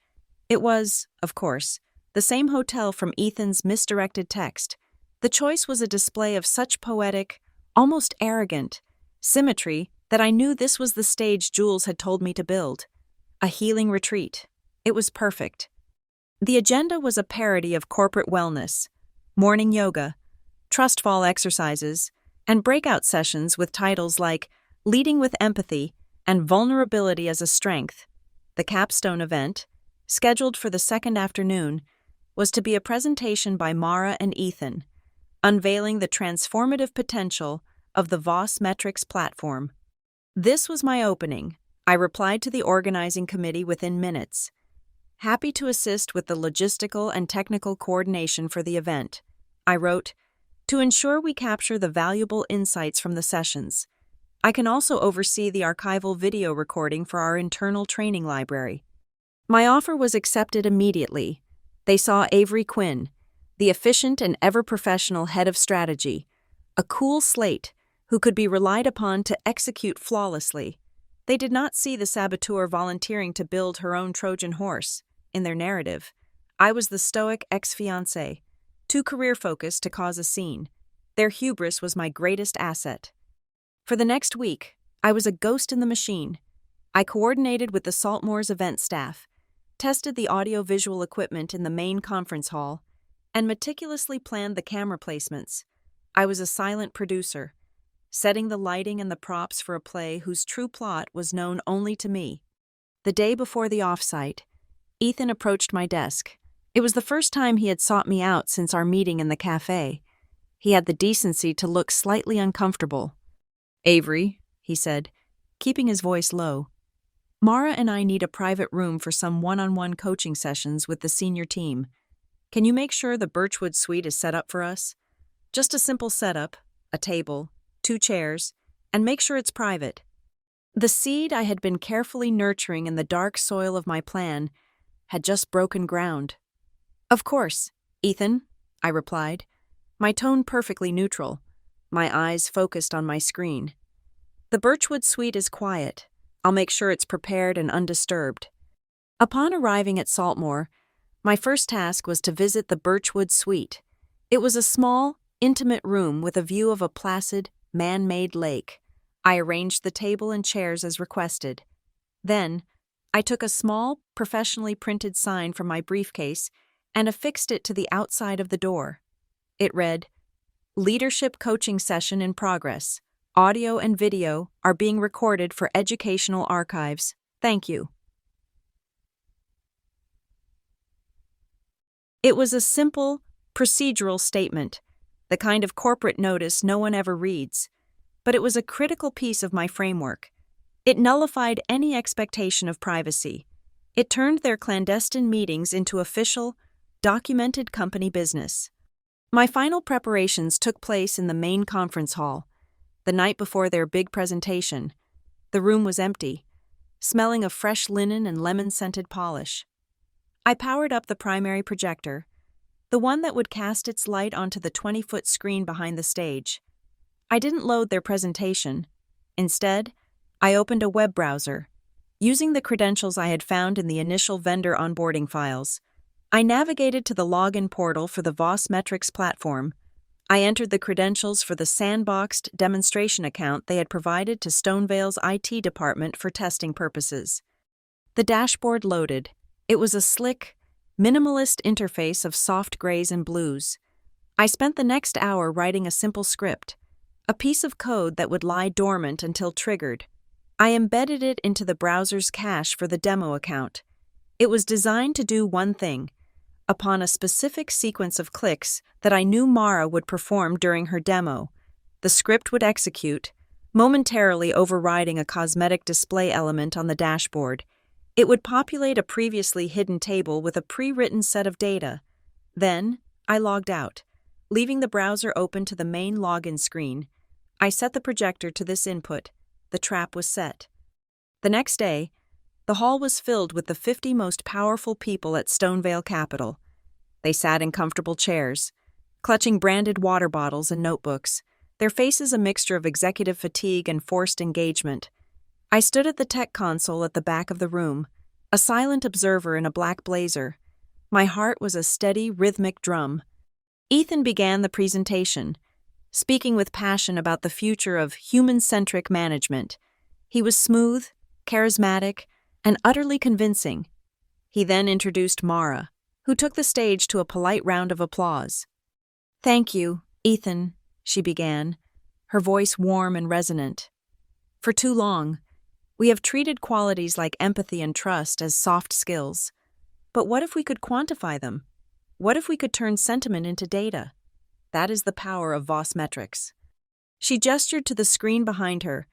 It was, of course, the same hotel from Ethan's misdirected text. The choice was a display of such poetic, almost arrogant, symmetry that I knew this was the stage Jules had told me to build. A healing retreat. It was perfect. The agenda was a parody of corporate wellness, morning yoga, trust fall exercises, and breakout sessions with titles like Leading with Empathy and Vulnerability as a Strength. The capstone event, scheduled for the second afternoon, was to be a presentation by Mara and Ethan, unveiling the transformative potential of the Voss Metrics platform. This was my opening. I replied to the organizing committee within minutes. Happy to assist with the logistical and technical coordination for the event. I wrote, "To ensure we capture the valuable insights from the sessions. I can also oversee the archival video recording for our internal training library." My offer was accepted immediately. They saw Avery Quinn, the efficient and ever-professional head of strategy, a cool slate who could be relied upon to execute flawlessly. They did not see the saboteur volunteering to build her own Trojan horse. In their narrative, I was the stoic ex-fiancé, too career-focused to cause a scene. Their hubris was my greatest asset. For the next week, I was a ghost in the machine. I coordinated with the Saltmore's event staff, tested the audio-visual equipment in the main conference hall, and meticulously planned the camera placements. I was a silent producer, setting the lighting and the props for a play whose true plot was known only to me. The day before the offsite, Ethan approached my desk. It was the first time he had sought me out since our meeting in the cafe. He had the decency to look slightly uncomfortable. "Avery," he said, keeping his voice low, "Mara and I need a private room for some one-on-one coaching sessions with the senior team. Can you make sure the Birchwood suite is set up for us? Just a simple setup, a table, 2 chairs, and make sure it's private." The seed I had been carefully nurturing in the dark soil of my plan had just broken ground. "Of course, Ethan," I replied, my tone perfectly neutral, my eyes focused on my screen. "The Birchwood suite is quiet. I'll make sure it's prepared and undisturbed." Upon arriving at Saltmore, my first task was to visit the Birchwood suite. It was a small, intimate room with a view of a placid, man-made lake. I arranged the table and chairs as requested. Then, I took a small, professionally printed sign from my briefcase and affixed it to the outside of the door. It read, "Leadership Coaching Session in Progress. Audio and video are being recorded for educational archives. Thank you." It was a simple, procedural statement, the kind of corporate notice no one ever reads, but it was a critical piece of my framework. It nullified any expectation of privacy. It turned their clandestine meetings into official, documented company business. My final preparations took place in the main conference hall, the night before their big presentation. The room was empty, smelling of fresh linen and lemon-scented polish. I powered up the primary projector, the one that would cast its light onto the 20-foot screen behind the stage. I didn't load their presentation. Instead, I opened a web browser. Using the credentials I had found in the initial vendor onboarding files, I navigated to the login portal for the Voss Metrics platform. I entered the credentials for the sandboxed demonstration account they had provided to Stonevale's IT department for testing purposes. The dashboard loaded. It was a slick, minimalist interface of soft grays and blues. I spent the next hour writing a simple script, a piece of code that would lie dormant until triggered. I embedded it into the browser's cache for the demo account. It was designed to do one thing. Upon a specific sequence of clicks that I knew Mara would perform during her demo, the script would execute, momentarily overriding a cosmetic display element on the dashboard. It would populate a previously hidden table with a pre-written set of data. Then, I logged out, leaving the browser open to the main login screen. I set the projector to this input. The trap was set. The next day, the hall was filled with the 50 most powerful people at Stonevale Capital. They sat in comfortable chairs, clutching branded water bottles and notebooks, their faces a mixture of executive fatigue and forced engagement. I stood at the tech console at the back of the room, a silent observer in a black blazer. My heart was a steady, rhythmic drum. Ethan began the presentation, speaking with passion about the future of human-centric management. He was smooth, charismatic, and utterly convincing. He then introduced Mara, who took the stage to a polite round of applause. "Thank you, Ethan," she began, her voice warm and resonant. "For too long, we have treated qualities like empathy and trust as soft skills. But what if we could quantify them? What if we could turn sentiment into data? That is the power of Voss metrics." She gestured to the screen behind her,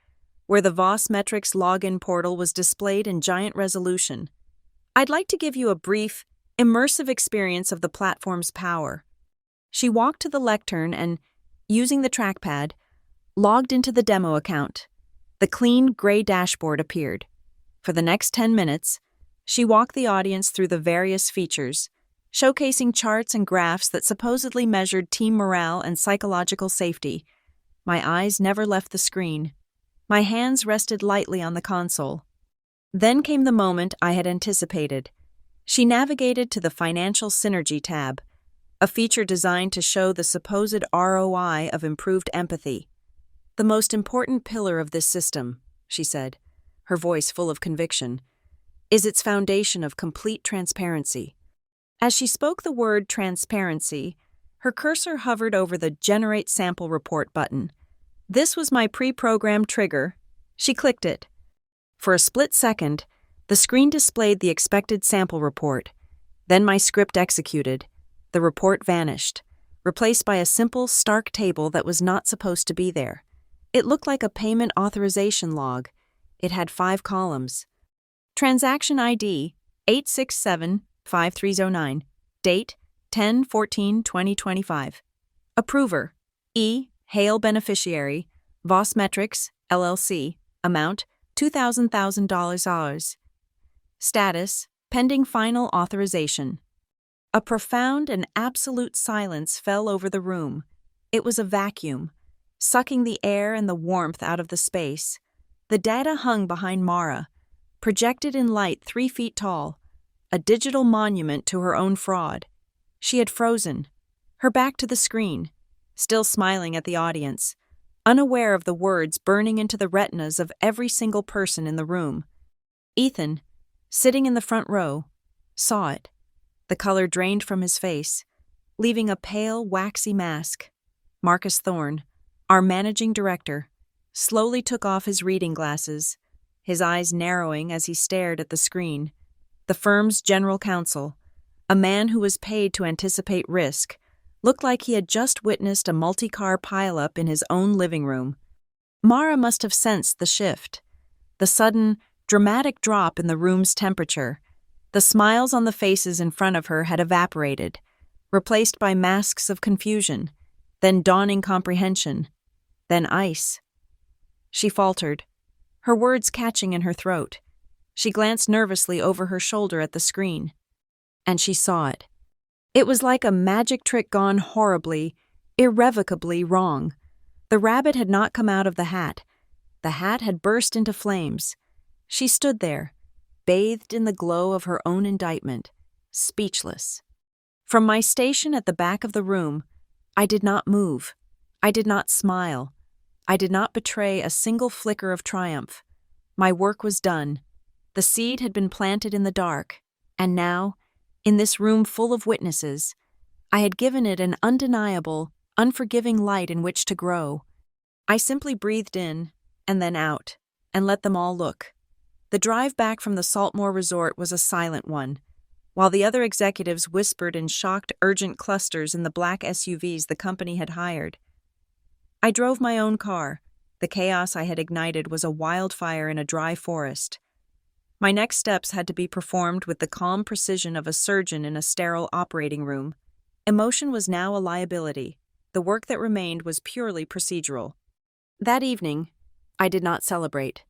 where the Voss metrics login portal was displayed in giant resolution. "I'd like to give you a brief, immersive experience of the platform's power." She walked to the lectern and, using the trackpad, logged into the demo account. The clean, gray dashboard appeared. For the next 10 minutes, she walked the audience through the various features, showcasing charts and graphs that supposedly measured team morale and psychological safety. My eyes never left the screen. My hands rested lightly on the console. Then came the moment I had anticipated. She navigated to the Financial Synergy tab, a feature designed to show the supposed ROI of improved empathy. "The most important pillar of this system," she said, her voice full of conviction, "is its foundation of complete transparency." As she spoke the word transparency, her cursor hovered over the Generate Sample Report button. This was my pre-programmed trigger. She clicked it. For a split second, the screen displayed the expected sample report. Then my script executed. The report vanished, replaced by a simple, stark table that was not supposed to be there. It looked like a payment authorization log. It had 5 columns. Transaction ID 8675309. Date 10/14/2025. Approver E. Hale Beneficiary, Voss Metrics, LLC, amount $2,000. Status, pending final authorization. A profound and absolute silence fell over the room. It was a vacuum, sucking the air and the warmth out of the space. The data hung behind Mara, projected in light 3 feet tall, a digital monument to her own fraud. She had frozen, her back to the screen, still smiling at the audience, unaware of the words burning into the retinas of every single person in the room. Ethan, sitting in the front row, saw it. The color drained from his face, leaving a pale, waxy mask. Marcus Thorne, our managing director, slowly took off his reading glasses, his eyes narrowing as he stared at the screen. The firm's general counsel, a man who was paid to anticipate risk, looked like he had just witnessed a multi-car pileup in his own living room. Mara must have sensed the shift, the sudden, dramatic drop in the room's temperature. The smiles on the faces in front of her had evaporated, replaced by masks of confusion, then dawning comprehension, then ice. She faltered, her words catching in her throat. She glanced nervously over her shoulder at the screen. And she saw it. It was like a magic trick gone horribly, irrevocably wrong. The rabbit had not come out of the hat. The hat had burst into flames. She stood there, bathed in the glow of her own indictment, speechless. From my station at the back of the room, I did not move. I did not smile. I did not betray a single flicker of triumph. My work was done. The seed had been planted in the dark, and now, in this room full of witnesses, I had given it an undeniable, unforgiving light in which to grow. I simply breathed in, and then out, and let them all look. The drive back from the Saltmore resort was a silent one, while the other executives whispered in shocked, urgent clusters in the black SUVs the company had hired. I drove my own car. The chaos I had ignited was a wildfire in a dry forest. My next steps had to be performed with the calm precision of a surgeon in a sterile operating room. Emotion was now a liability. The work that remained was purely procedural. That evening, I did not celebrate.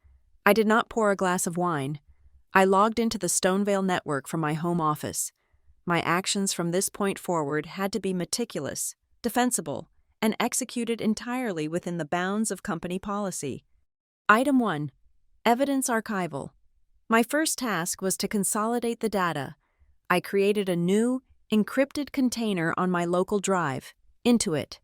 I did not pour a glass of wine. I logged into the Stonevale network from my home office. My actions from this point forward had to be meticulous, defensible, and executed entirely within the bounds of company policy. Item 1. Evidence archival. My first task was to consolidate the data. I created a new, encrypted container on my local drive. Into it,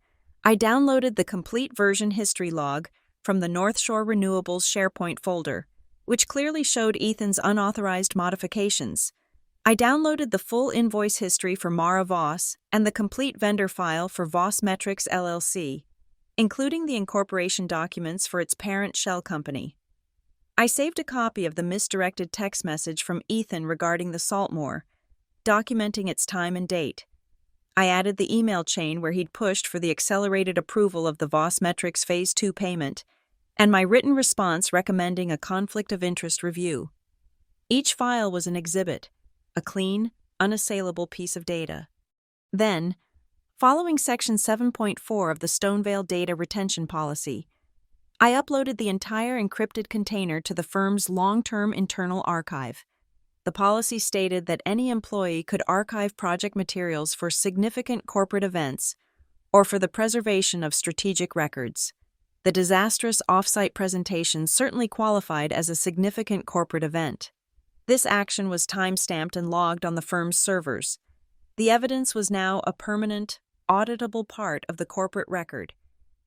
I downloaded the complete version history log from the North Shore Renewables SharePoint folder, which clearly showed Ethan's unauthorized modifications. I downloaded the full invoice history for Mara Voss and the complete vendor file for Voss Metrics LLC, including the incorporation documents for its parent shell company. I saved a copy of the misdirected text message from Ethan regarding the Saltmore, documenting its time and date. I added the email chain where he'd pushed for the accelerated approval of the Voss Metrics Phase 2 payment, and my written response recommending a conflict of interest review. Each file was an exhibit, a clean, unassailable piece of data. Then, following Section 7.4 of the Stonevale Data Retention Policy, I uploaded the entire encrypted container to the firm's long-term internal archive. The policy stated that any employee could archive project materials for significant corporate events or for the preservation of strategic records. The disastrous off-site presentation certainly qualified as a significant corporate event. This action was time-stamped and logged on the firm's servers. The evidence was now a permanent, auditable part of the corporate record.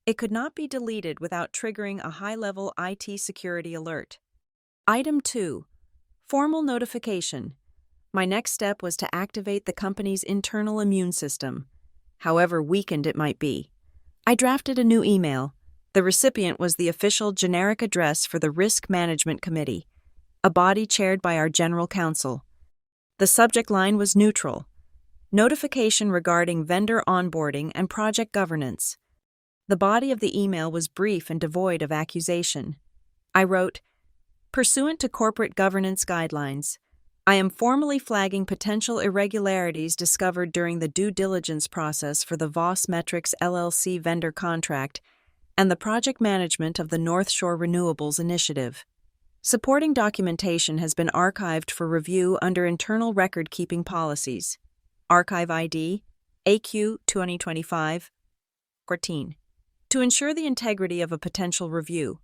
It could not be deleted without triggering a high-level IT security alert. Item 2. Formal notification. My next step was to activate the company's internal immune system, however weakened it might be. I drafted a new email. The recipient was the official generic address for the Risk Management Committee, a body chaired by our General Counsel. The subject line was neutral. Notification regarding vendor onboarding and project governance. The body of the email was brief and devoid of accusation. I wrote, "Pursuant to corporate governance guidelines, I am formally flagging potential irregularities discovered during the due diligence process for the Voss Metrics LLC vendor contract and the project management of the North Shore Renewables Initiative. Supporting documentation has been archived for review under internal record-keeping policies. Archive ID, AQ 2025-14. To ensure the integrity of a potential review,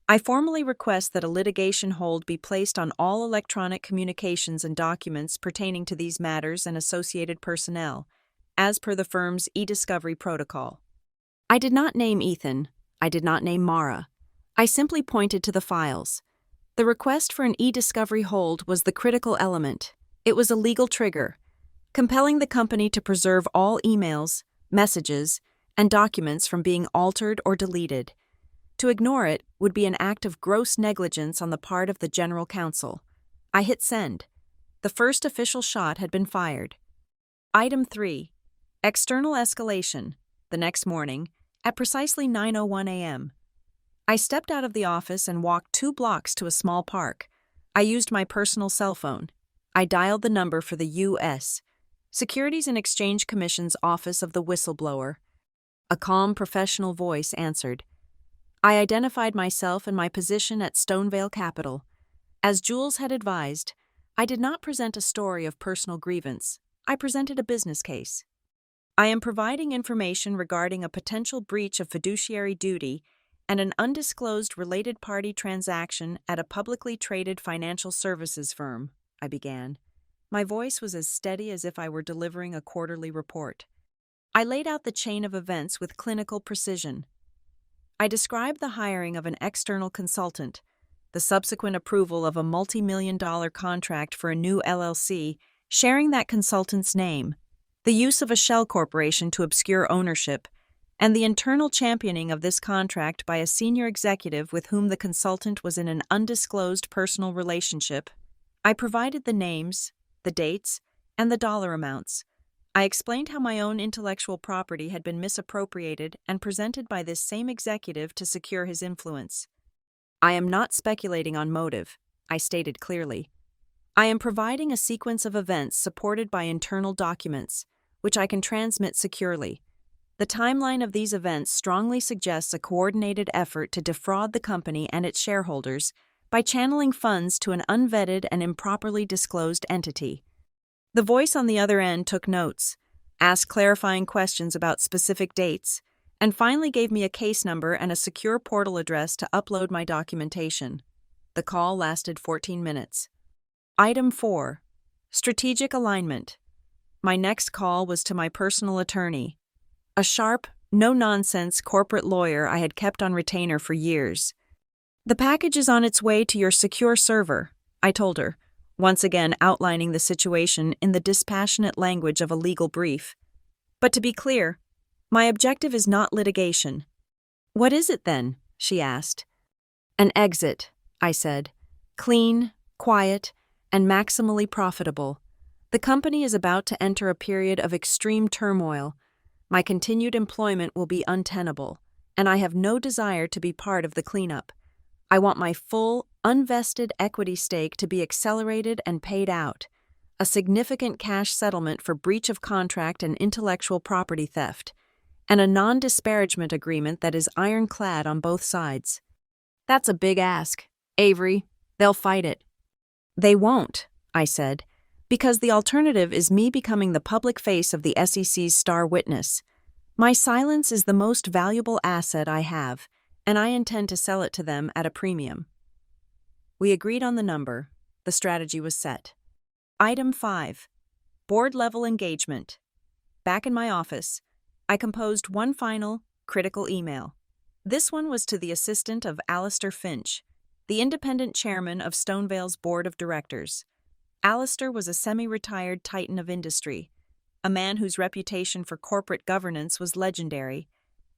I formally request that a litigation hold be placed on all electronic communications and documents pertaining to these matters and associated personnel, as per the firm's e-discovery protocol." I did not name Ethan. I did not name Mara. I simply pointed to the files. The request for an e-discovery hold was the critical element. It was a legal trigger, compelling the company to preserve all emails, messages, and documents from being altered or deleted. To ignore it would be an act of gross negligence on the part of the General Counsel. I hit send. The first official shot had been fired. Item 3. External escalation. The next morning, at precisely 9:01 a.m., I stepped out of the office and walked 2 blocks to a small park. I used my personal cell phone. I dialed the number for the U.S. Securities and Exchange Commission's Office of the Whistleblower. A calm, professional voice answered. I identified myself and my position at Stonevale Capital. As Jules had advised, I did not present a story of personal grievance. I presented a business case. I am providing information regarding a potential breach of fiduciary duty and an undisclosed related party transaction at a publicly traded financial services firm, I began. My voice was as steady as if I were delivering a quarterly report. I laid out the chain of events with clinical precision. I described the hiring of an external consultant, the subsequent approval of a multi-million-dollar contract for a new LLC, sharing that consultant's name, the use of a shell corporation to obscure ownership, and the internal championing of this contract by a senior executive with whom the consultant was in an undisclosed personal relationship. I provided the names, the dates, and the dollar amounts. I explained how my own intellectual property had been misappropriated and presented by this same executive to secure his influence. I am not speculating on motive, I stated clearly. I am providing a sequence of events supported by internal documents, which I can transmit securely. The timeline of these events strongly suggests a coordinated effort to defraud the company and its shareholders by channeling funds to an unvetted and improperly disclosed entity. The voice on the other end took notes, asked clarifying questions about specific dates, and finally gave me a case number and a secure portal address to upload my documentation. The call lasted 14 minutes. Item 4. Strategic alignment. My next call was to my personal attorney, a sharp, no-nonsense corporate lawyer I had kept on retainer for years. "The package is on its way to your secure server," I told her, once again outlining the situation in the dispassionate language of a legal brief. "But to be clear, my objective is not litigation." "What is it then?" she asked. "An exit," I said. "Clean, quiet, and maximally profitable. The company is about to enter a period of extreme turmoil. My continued employment will be untenable, and I have no desire to be part of the cleanup. I want my full, unvested equity stake to be accelerated and paid out, a significant cash settlement for breach of contract and intellectual property theft, and a non-disparagement agreement that is ironclad on both sides." "That's a big ask, Avery. They'll fight it." "They won't," I said, "because the alternative is me becoming the public face of the SEC's star witness. My silence is the most valuable asset I have, and I intend to sell it to them at a premium." We agreed on the number. The strategy was set. Item 5. Board-level engagement. Back in my office, I composed one final, critical email. This one was to the assistant of Alistair Finch, the independent chairman of Stonevale's board of directors. Alistair was a semi-retired titan of industry, a man whose reputation for corporate governance was legendary.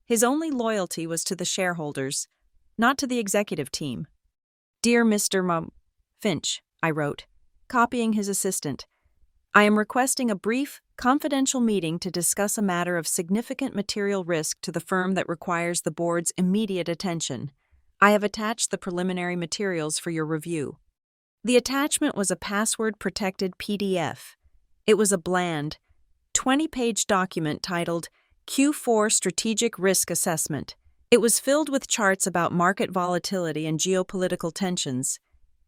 His only loyalty was to the shareholders, not to the executive team. "Dear Mr. Finch," I wrote, copying his assistant, "I am requesting a brief, confidential meeting to discuss a matter of significant material risk to the firm that requires the board's immediate attention. I have attached the preliminary materials for your review." The attachment was a password-protected PDF. It was a bland, 20-page document titled Q4 Strategic Risk Assessment. It was filled with charts about market volatility and geopolitical tensions.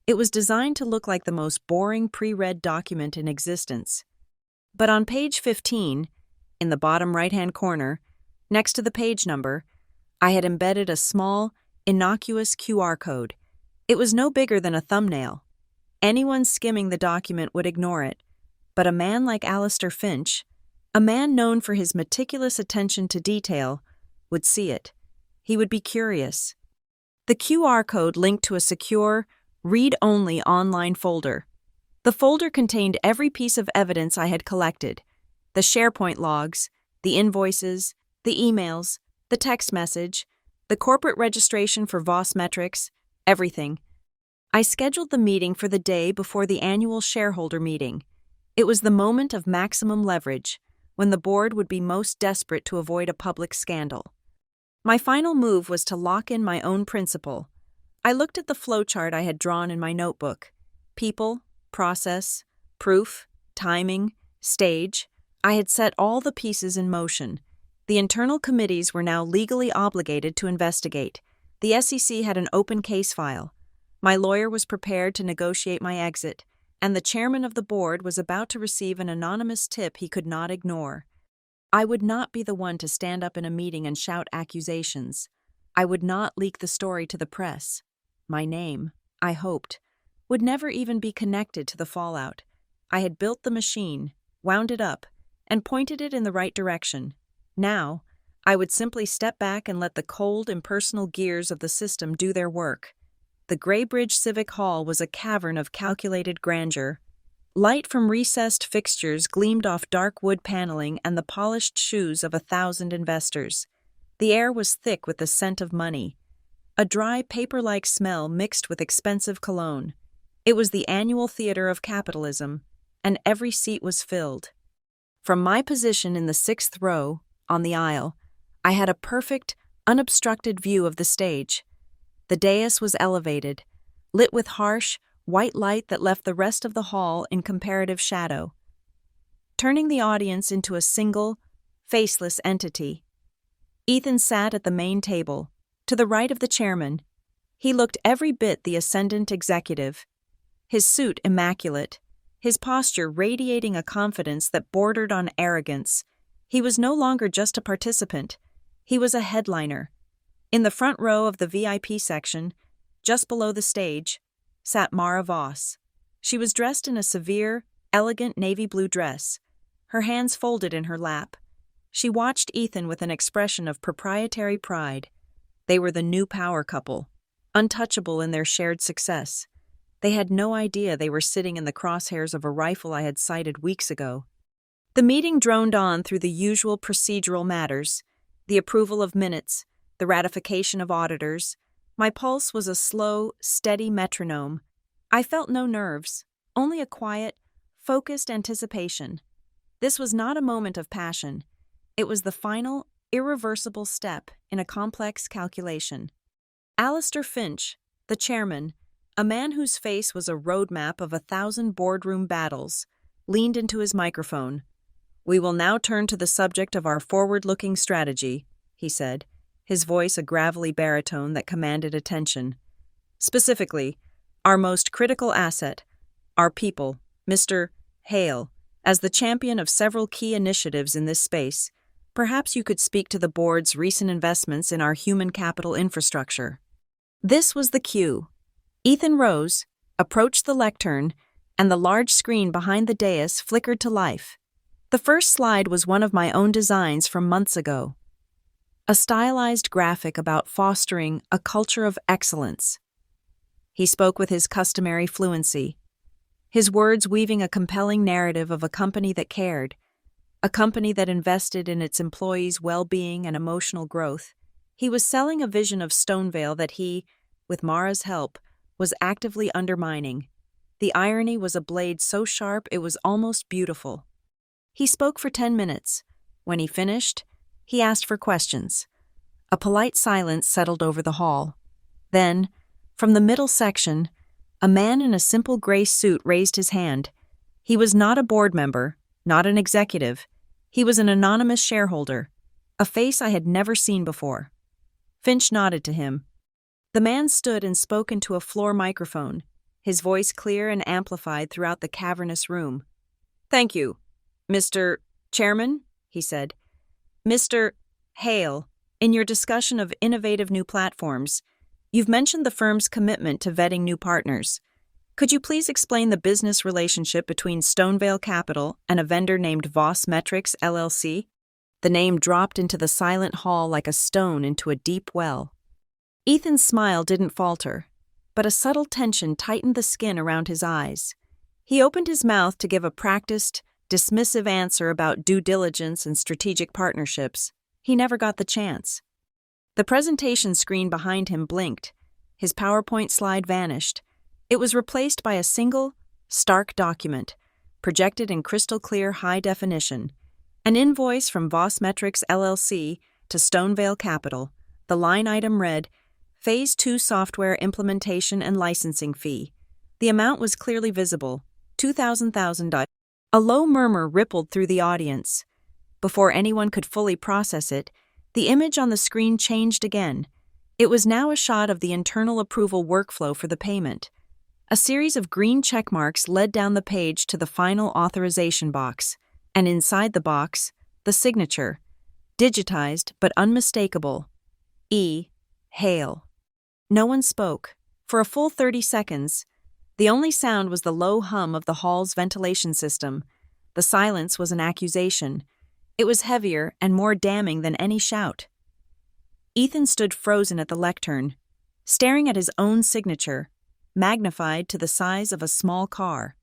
It was designed to look like the most boring pre-read document in existence. But on page 15, in the bottom right-hand corner, next to the page number, I had embedded a small, innocuous QR code. It was no bigger than a thumbnail. Anyone skimming the document would ignore it, but a man like Alistair Finch, a man known for his meticulous attention to detail, would see it. He would be curious. The QR code linked to a secure, read-only online folder. The folder contained every piece of evidence I had collected: the SharePoint logs, the invoices, the emails, the text message, the corporate registration for Voss Metrics, everything. I scheduled the meeting for the day before the annual shareholder meeting. It was the moment of maximum leverage, when the board would be most desperate to avoid a public scandal. My final move was to lock in my own principle. I looked at the flowchart I had drawn in my notebook. People, process, proof, timing, stage. I had set all the pieces in motion. The internal committees were now legally obligated to investigate. The SEC had an open case file. My lawyer was prepared to negotiate my exit, and the chairman of the board was about to receive an anonymous tip he could not ignore. I would not be the one to stand up in a meeting and shout accusations. I would not leak the story to the press. My name, I hoped, would never even be connected to the fallout. I had built the machine, wound it up, and pointed it in the right direction. Now, I would simply step back and let the cold, impersonal gears of the system do their work. The Graybridge Civic Hall was a cavern of calculated grandeur. Light from recessed fixtures gleamed off dark wood paneling and the polished shoes of 1,000 investors. The air was thick with the scent of money. A dry, paper-like smell mixed with expensive cologne. It was the annual theater of capitalism, and every seat was filled. From my position in the 6th row, on the aisle, I had a perfect, unobstructed view of the stage. The dais was elevated, lit with harsh, white light that left the rest of the hall in comparative shadow, turning the audience into a single, faceless entity. Ethan sat at the main table, to the right of the chairman. He looked every bit the ascendant executive, his suit immaculate, his posture radiating a confidence that bordered on arrogance. He was no longer just a participant, he was a headliner. In the front row of the VIP section, just below the stage, sat Mara Voss. She was dressed in a severe, elegant navy blue dress, her hands folded in her lap. She watched Ethan with an expression of proprietary pride. They were the new power couple, untouchable in their shared success. They had no idea they were sitting in the crosshairs of a rifle I had sighted weeks ago. The meeting droned on through the usual procedural matters, the approval of minutes, the ratification of auditors. My pulse was a slow, steady metronome. I felt no nerves, only a quiet, focused anticipation. This was not a moment of passion. It was the final, irreversible step in a complex calculation. Alistair Finch, the chairman, a man whose face was a roadmap of 1,000 boardroom battles, leaned into his microphone. "We will now turn to the subject of our forward-looking strategy," he said, his voice a gravelly baritone that commanded attention. "Specifically, our most critical asset, our people, Mr. Hale, as the champion of several key initiatives in this space. Perhaps you could speak to the board's recent investments in our human capital infrastructure." This was the cue. Ethan rose, approached the lectern, and the large screen behind the dais flickered to life. The first slide was one of my own designs from months ago. A stylized graphic about fostering a culture of excellence. He spoke with his customary fluency, his words weaving a compelling narrative of a company that cared, a company that invested in its employees' well-being and emotional growth. He was selling a vision of Stonevale that he, with Mara's help, was actively undermining. The irony was a blade so sharp it was almost beautiful. He spoke for 10 minutes. When he finished, he asked for questions. A polite silence settled over the hall. Then, from the middle section, a man in a simple gray suit raised his hand. He was not a board member, not an executive. He was an anonymous shareholder, a face I had never seen before. Finch nodded to him. The man stood and spoke into a floor microphone, his voice clear and amplified throughout the cavernous room. "Thank you, Mr. Chairman," he said. "Mr. Hale, in your discussion of innovative new platforms, you've mentioned the firm's commitment to vetting new partners. Could you please explain the business relationship between Stonevale Capital and a vendor named Voss Metrics, LLC? The name dropped into the silent hall like a stone into a deep well. Ethan's smile didn't falter, but a subtle tension tightened the skin around his eyes. He opened his mouth to give a practiced, dismissive answer about due diligence and strategic partnerships. He never got the chance. The presentation screen behind him blinked. His PowerPoint slide vanished. It was replaced by a single, stark document, projected in crystal-clear high definition. An invoice from Voss Metrics LLC to Stonevale Capital. The line item read, Phase 2 Software Implementation and Licensing Fee. The amount was clearly visible, $2,000. A low murmur rippled through the audience. Before anyone could fully process it, the image on the screen changed again. It was now a shot of the internal approval workflow for the payment. A series of green checkmarks led down the page to the final authorization box, and inside the box, the signature, digitized but unmistakable, E. Hale. No one spoke. For a full 30 seconds, the only sound was the low hum of the hall's ventilation system. The silence was an accusation. It was heavier and more damning than any shout. Ethan stood frozen at the lectern, staring at his own signature, magnified to the size of a small car.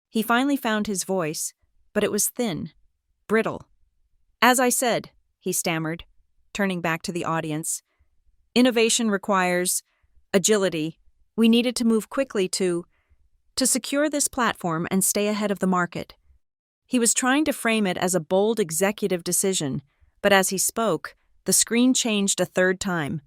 He finally found his voice, but it was thin, brittle. "As I said," he stammered, turning back to the audience, "innovation requires agility. We needed to move quickly to secure this platform and stay ahead of the market." He was trying to frame it as a bold executive decision, but as he spoke, the screen changed a third time.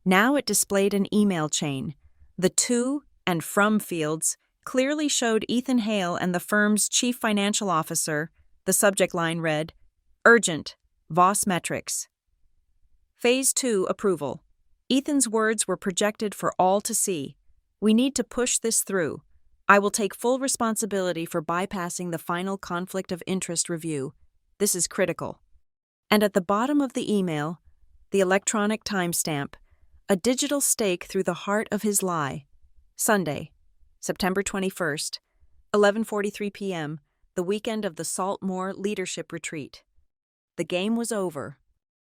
Now it displayed an email chain. The to and from fields clearly showed Ethan Hale and the firm's chief financial officer. The subject line read, "Urgent, Voss Metrics." Phase 2 approval. Ethan's words were projected for all to see. "We need to push this through. I will take full responsibility for bypassing the final conflict of interest review. This is critical." And at the bottom of the email, the electronic timestamp, a digital stake through the heart of his lie. Sunday, September 21st, 11:43 p.m., the weekend of the Saltmore Leadership Retreat. The game was over.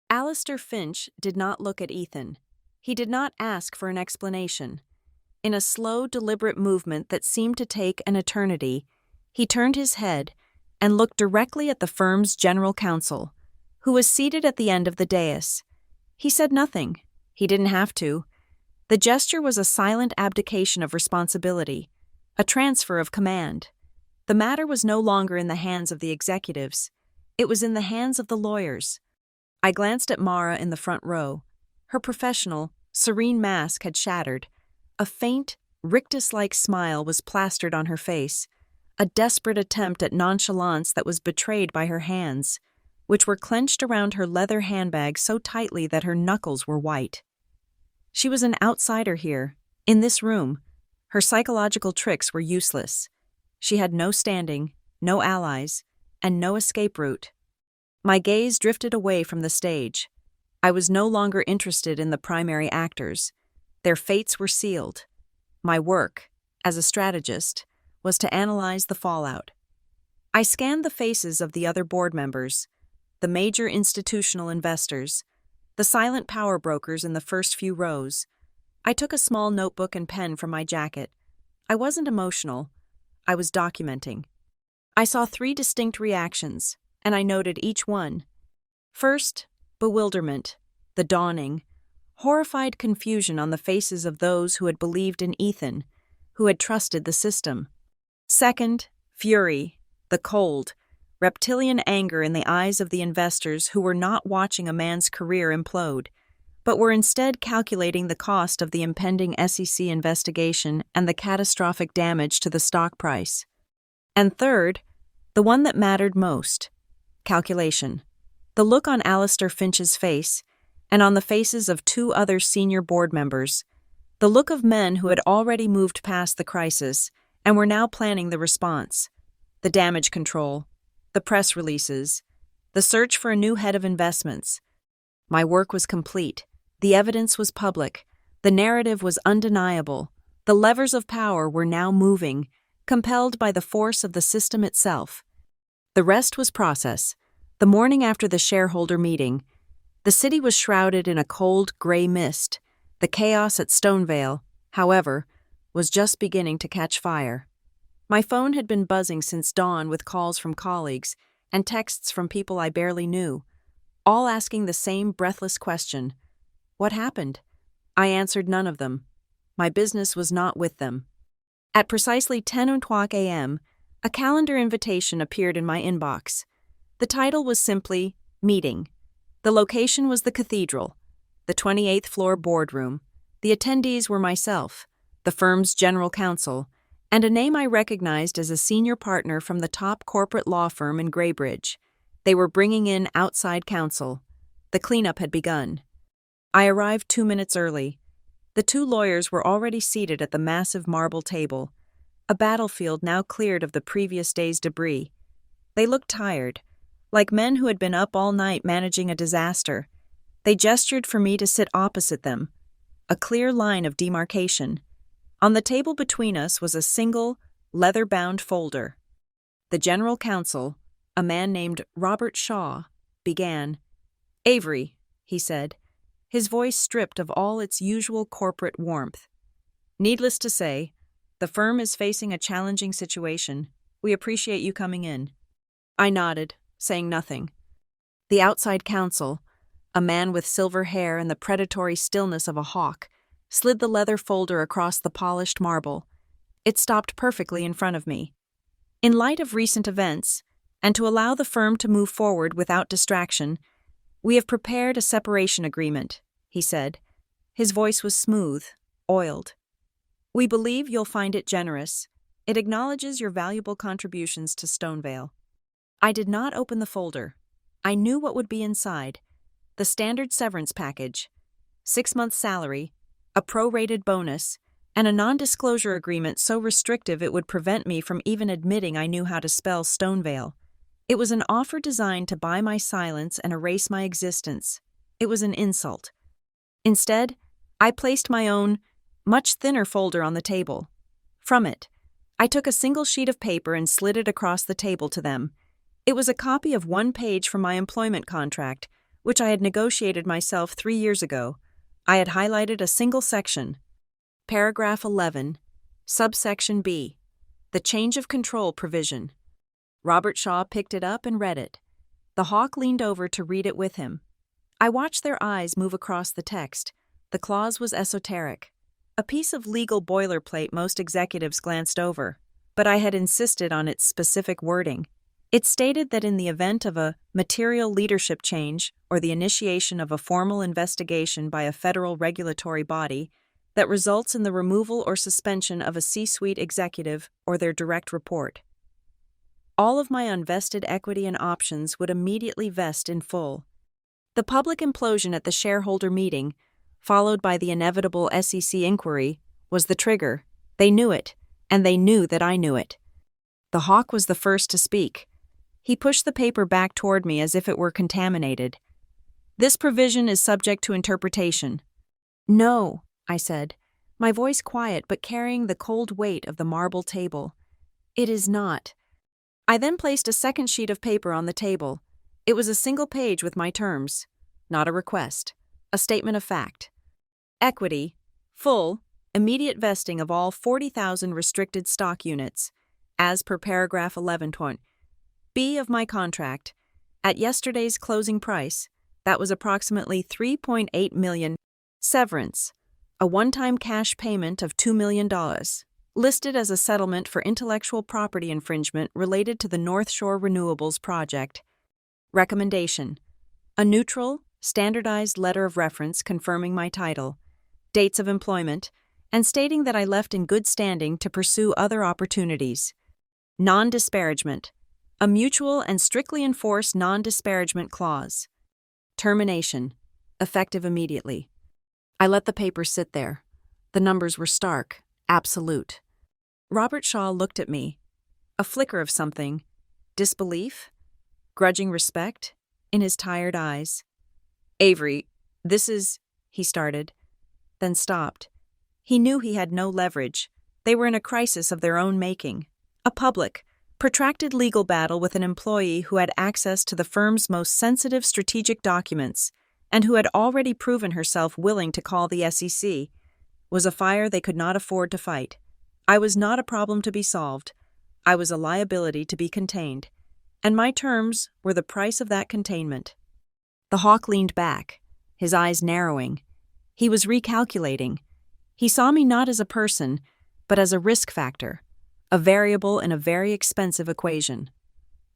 Alistair Finch did not look at Ethan. He did not ask for an explanation. In a slow, deliberate movement that seemed to take an eternity, he turned his head and looked directly at the firm's general counsel, who was seated at the end of the dais. He said nothing. He didn't have to. The gesture was a silent abdication of responsibility, a transfer of command. The matter was no longer in the hands of the executives. It was in the hands of the lawyers. I glanced at Mara in the front row. Her professional, serene mask had shattered. A faint, rictus-like smile was plastered on her face, a desperate attempt at nonchalance that was betrayed by her hands, which were clenched around her leather handbag so tightly that her knuckles were white. She was an outsider here, in this room. Her psychological tricks were useless. She had no standing, no allies, and no escape route. My gaze drifted away from the stage. I was no longer interested in the primary actors. Their fates were sealed. My work, as a strategist, was to analyze the fallout. I scanned the faces of the other board members, the major institutional investors, the silent power brokers in the first few rows. I took a small notebook and pen from my jacket. I wasn't emotional. I was documenting. I saw 3 distinct reactions, and I noted each one. First, bewilderment, the dawning, horrified confusion on the faces of those who had believed in Ethan, who had trusted the system. Second, fury, the cold, reptilian anger in the eyes of the investors who were not watching a man's career implode, but were instead calculating the cost of the impending SEC investigation and the catastrophic damage to the stock price. And third, the one that mattered most, calculation. The look on Alistair Finch's face, and on the faces of 2 other senior board members, the look of men who had already moved past the crisis and were now planning the response, the damage control, the press releases, the search for a new head of investments. My work was complete. The evidence was public. The narrative was undeniable. The levers of power were now moving, compelled by the force of the system itself. The rest was process. The morning after the shareholder meeting, the city was shrouded in a cold, gray mist. The chaos at Stonevale, however, was just beginning to catch fire. My phone had been buzzing since dawn with calls from colleagues and texts from people I barely knew, all asking the same breathless question. What happened? I answered none of them. My business was not with them. At precisely 10:00 a.m., a calendar invitation appeared in my inbox. The title was simply Meeting. The location was the Cathedral, the 28th floor boardroom. The attendees were myself, the firm's general counsel, and a name I recognized as a senior partner from the top corporate law firm in Graybridge. They were bringing in outside counsel. The cleanup had begun. I arrived 2 minutes early. The 2 lawyers were already seated at the massive marble table, a battlefield now cleared of the previous day's debris. They looked tired, like men who had been up all night managing a disaster. They gestured for me to sit opposite them, a clear line of demarcation. On the table between us was a single, leather-bound folder. The general counsel, a man named Robert Shaw, began. "Avery," he said, his voice stripped of all its usual corporate warmth. "Needless to say, the firm is facing a challenging situation. We appreciate you coming in." I nodded, saying nothing. The outside counsel, a man with silver hair and the predatory stillness of a hawk, slid the leather folder across the polished marble. It stopped perfectly in front of me. "In light of recent events, and to allow the firm to move forward without distraction, we have prepared a separation agreement," he said. His voice was smooth, oiled. "We believe you'll find it generous. It acknowledges your valuable contributions to Stonevale." I did not open the folder. I knew what would be inside. The standard severance package, 6 months' salary, a prorated bonus, and a non-disclosure agreement so restrictive it would prevent me from even admitting I knew how to spell Stonevale. It was an offer designed to buy my silence and erase my existence. It was an insult. Instead, I placed my own, much thinner folder on the table. From it, I took a single sheet of paper and slid it across the table to them. It was a copy of one page from my employment contract, which I had negotiated myself 3 years ago. I had highlighted a single section. Paragraph 11, subsection B, the change of control provision. Robert Shaw picked it up and read it. The hawk leaned over to read it with him. I watched their eyes move across the text. The clause was esoteric, a piece of legal boilerplate most executives glanced over, but I had insisted on its specific wording. It stated that in the event of a material leadership change or the initiation of a formal investigation by a federal regulatory body that results in the removal or suspension of a C-suite executive or their direct report, all of my unvested equity and options would immediately vest in full. The public implosion at the shareholder meeting, followed by the inevitable SEC inquiry, was the trigger. They knew it, and they knew that I knew it. The hawk was the first to speak. He pushed the paper back toward me as if it were contaminated. "This provision is subject to interpretation." "No," I said, my voice quiet but carrying the cold weight of the marble table. "It is not." I then placed a second sheet of paper on the table. It was a single page with my terms. Not a request. A statement of fact. Equity, full, immediate vesting of all 40,000 restricted stock units, as per paragraph 11.20. B of my contract. At yesterday's closing price, that was approximately $3.8 million. Severance, a one-time cash payment of $2 million, listed as a settlement for intellectual property infringement related to the North Shore Renewables project. Recommendation, a neutral, standardized letter of reference confirming my title, dates of employment, and stating that I left in good standing to pursue other opportunities. Non-disparagement, a mutual and strictly enforced non-disparagement clause. Termination, effective immediately. I let the paper sit there. The numbers were stark, absolute. Robert Shaw looked at me. A flicker of something, disbelief, grudging respect, in his tired eyes. "Avery, this is," he started, then stopped. He knew he had no leverage. They were in a crisis of their own making. A public, protracted legal battle with an employee who had access to the firm's most sensitive strategic documents and who had already proven herself willing to call the SEC, was a fire they could not afford to fight. I was not a problem to be solved. I was a liability to be contained, and my terms were the price of that containment. The hawk leaned back, his eyes narrowing. He was recalculating. He saw me not as a person, but as a risk factor, a variable in a very expensive equation.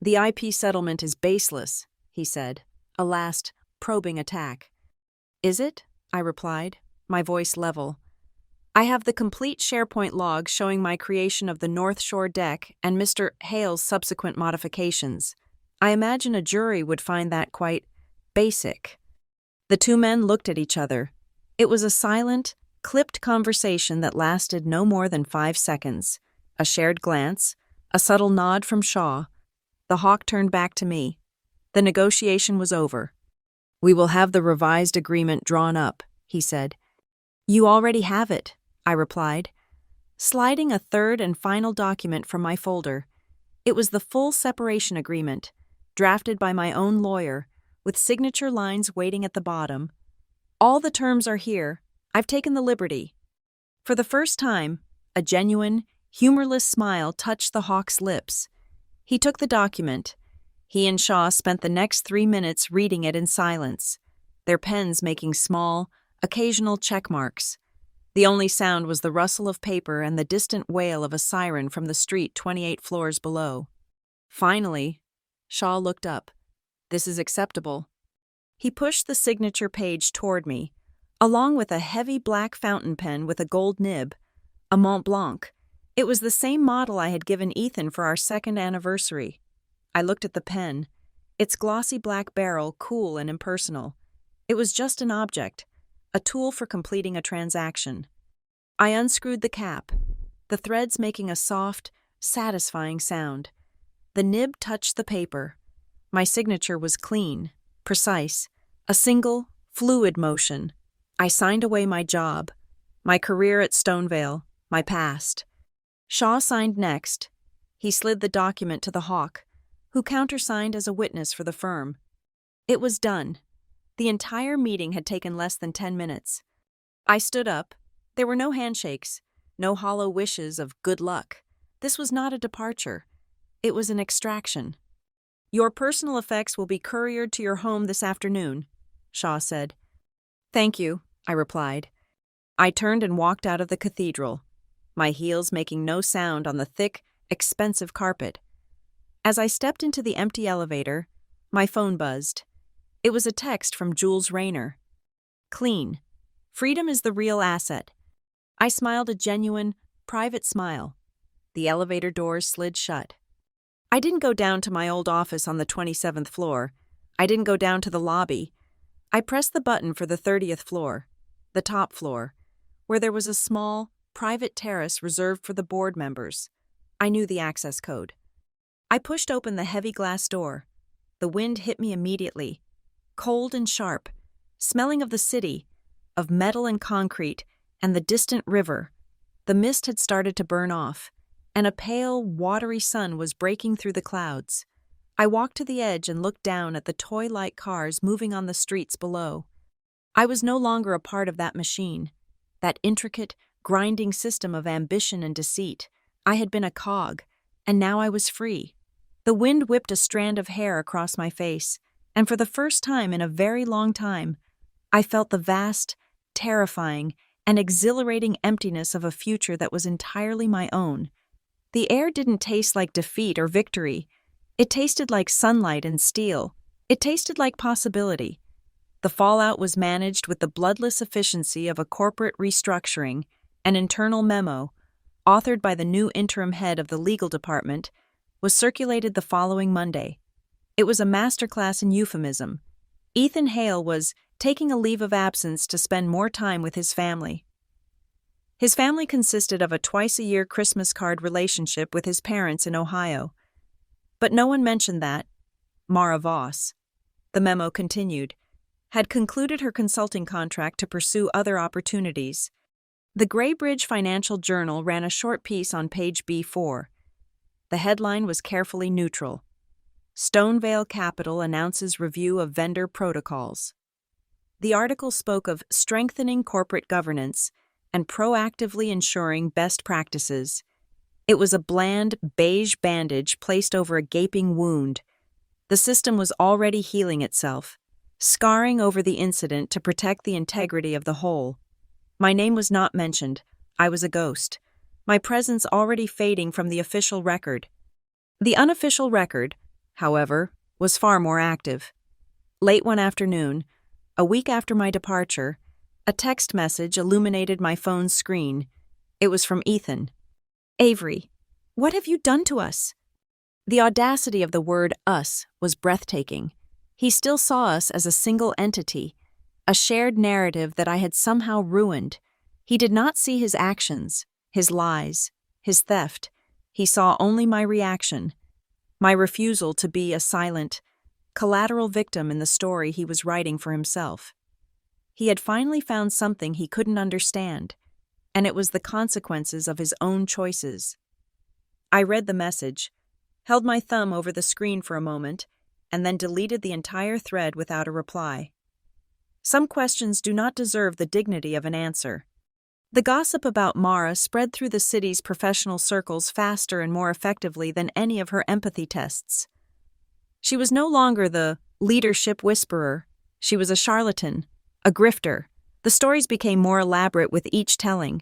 "The IP settlement is baseless," he said, a last, probing attack. "Is it?" I replied, my voice level. "I have the complete SharePoint log showing my creation of the North Shore deck and Mr. Hale's subsequent modifications. I imagine a jury would find that quite basic." The two men looked at each other. It was a silent, clipped conversation that lasted no more than 5 seconds. A shared glance, a subtle nod from Shaw. The hawk turned back to me. The negotiation was over. "We will have the revised agreement drawn up," he said. "You already have it," I replied, sliding a third and final document from my folder. It was the full separation agreement, drafted by my own lawyer, with signature lines waiting at the bottom. All the terms are here. I've taken the liberty. For the first time, a genuine, humorless smile touched the hawk's lips. He took the document. He and Shaw spent the next 3 minutes reading it in silence, their pens making small, occasional check marks. The only sound was the rustle of paper and the distant wail of a siren from the street 28 floors below. Finally, Shaw looked up. "This is acceptable." He pushed the signature page toward me, along with a heavy black fountain pen with a gold nib, a Mont Blanc. It was the same model I had given Ethan for our 2nd anniversary. I looked at the pen, its glossy black barrel cool and impersonal. It was just an object, a tool for completing a transaction. I unscrewed the cap, the threads making a soft, satisfying sound. The nib touched the paper. My signature was clean, precise, a single, fluid motion. I signed away my job, my career at Stonevale, my past. Shaw signed next. He slid the document to the hawk, who countersigned as a witness for the firm. It was done. The entire meeting had taken less than 10 minutes. I stood up. There were no handshakes, no hollow wishes of good luck. This was not a departure. It was an extraction. "Your personal effects will be couriered to your home this afternoon," Shaw said. "Thank you," I replied. I turned and walked out of the cathedral, my heels making no sound on the thick, expensive carpet. As I stepped into the empty elevator, my phone buzzed. It was a text from Jules Rayner. "Clean. Freedom is the real asset." I smiled a genuine, private smile. The elevator doors slid shut. I didn't go down to my old office on the 27th floor. I didn't go down to the lobby. I pressed the button for the 30th floor, the top floor, where there was a small, private terrace reserved for the board members. I knew the access code. I pushed open the heavy glass door. The wind hit me immediately, cold and sharp, smelling of the city, of metal and concrete, and the distant river. The mist had started to burn off, and a pale, watery sun was breaking through the clouds. I walked to the edge and looked down at the toy-like cars moving on the streets below. I was no longer a part of that machine, that intricate, grinding system of ambition and deceit. I had been a cog, and now I was free. The wind whipped a strand of hair across my face, and for the first time in a very long time, I felt the vast, terrifying, and exhilarating emptiness of a future that was entirely my own. The air didn't taste like defeat or victory. It tasted like sunlight and steel. It tasted like possibility. The fallout was managed with the bloodless efficiency of a corporate restructuring. An internal memo, authored by the new interim head of the legal department, was circulated the following Monday. It was a masterclass in euphemism. Ethan Hale was taking a leave of absence to spend more time with his family. His family consisted of a twice-a-year Christmas card relationship with his parents in Ohio. But no one mentioned that Mara Voss, the memo continued, had concluded her consulting contract to pursue other opportunities. The Graybridge Financial Journal ran a short piece on page B4. The headline was carefully neutral. Stonevale Capital announces review of vendor protocols. The article spoke of strengthening corporate governance and proactively ensuring best practices. It was a bland, beige bandage placed over a gaping wound. The system was already healing itself, scarring over the incident to protect the integrity of the whole. My name was not mentioned. I was a ghost, my presence already fading from the official record. The unofficial record, however, was far more active. Late one afternoon, a week after my departure, a text message illuminated my phone's screen. It was from Ethan. "Avery, what have you done to us?" The audacity of the word us was breathtaking. He still saw us as a single entity, a shared narrative that I had somehow ruined. He did not see his actions, his lies, his theft. He saw only my reaction, my refusal to be a silent, collateral victim in the story he was writing for himself. He had finally found something he couldn't understand, and it was the consequences of his own choices. I read the message, held my thumb over the screen for a moment, and then deleted the entire thread without a reply. Some questions do not deserve the dignity of an answer. The gossip about Mara spread through the city's professional circles faster and more effectively than any of her empathy tests. She was no longer the leadership whisperer. She was a charlatan, a grifter. The stories became more elaborate with each telling.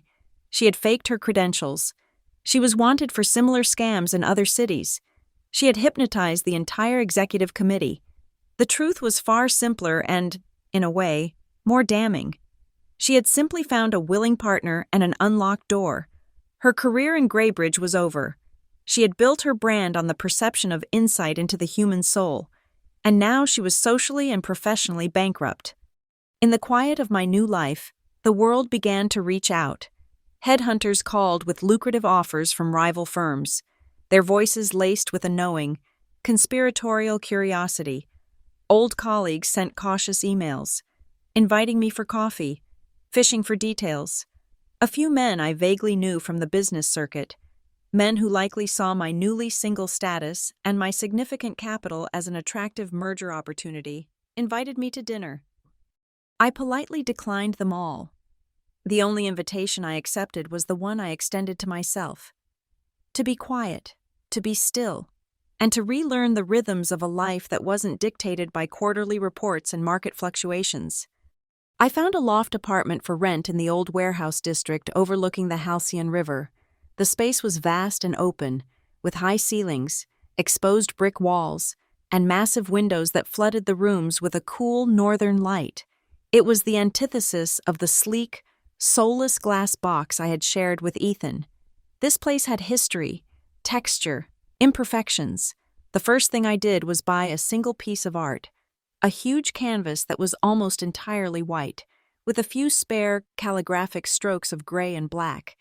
She had faked her credentials. She was wanted for similar scams in other cities. She had hypnotized the entire executive committee. The truth was far simpler and, in a way, more damning. She had simply found a willing partner and an unlocked door. Her career in Greybridge was over. She had built her brand on the perception of insight into the human soul, and now she was socially and professionally bankrupt. In the quiet of my new life, the world began to reach out. Headhunters called with lucrative offers from rival firms, their voices laced with a knowing, conspiratorial curiosity. Old colleagues sent cautious emails, inviting me for coffee, fishing for details. A few men I vaguely knew from the business circuit, men who likely saw my newly single status and my significant capital as an attractive merger opportunity, invited me to dinner. I politely declined them all. The only invitation I accepted was the one I extended to myself. To be quiet, to be still, and to relearn the rhythms of a life that wasn't dictated by quarterly reports and market fluctuations. I found a loft apartment for rent in the old warehouse district overlooking the Halcyon River. The space was vast and open, with high ceilings, exposed brick walls, and massive windows that flooded the rooms with a cool northern light. It was the antithesis of the sleek, soulless glass box I had shared with Ethan. This place had history, texture, imperfections. The first thing I did was buy a single piece of art, a huge canvas that was almost entirely white, with a few spare calligraphic strokes of gray and black.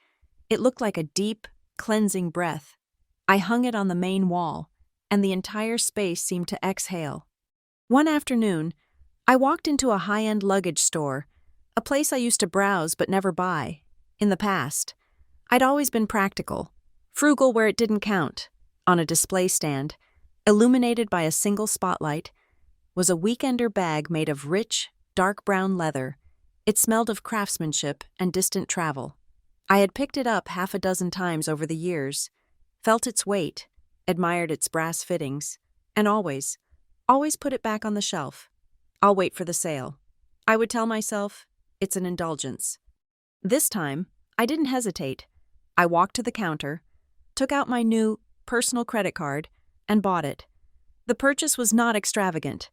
It looked like a deep, cleansing breath. I hung it on the main wall, and the entire space seemed to exhale. One afternoon, I walked into a high-end luggage store, a place I used to browse but never buy. In the past, I'd always been practical, frugal where it didn't count. On a display stand, illuminated by a single spotlight, was a weekender bag made of rich, dark brown leather. It smelled of craftsmanship and distant travel. I had picked it up half a dozen times over the years, felt its weight, admired its brass fittings, and always put it back on the shelf. I'll wait for the sale. I would tell myself, it's an indulgence. This time, I didn't hesitate. I walked to the counter, took out my new personal credit card, and bought it. The purchase was not extravagant.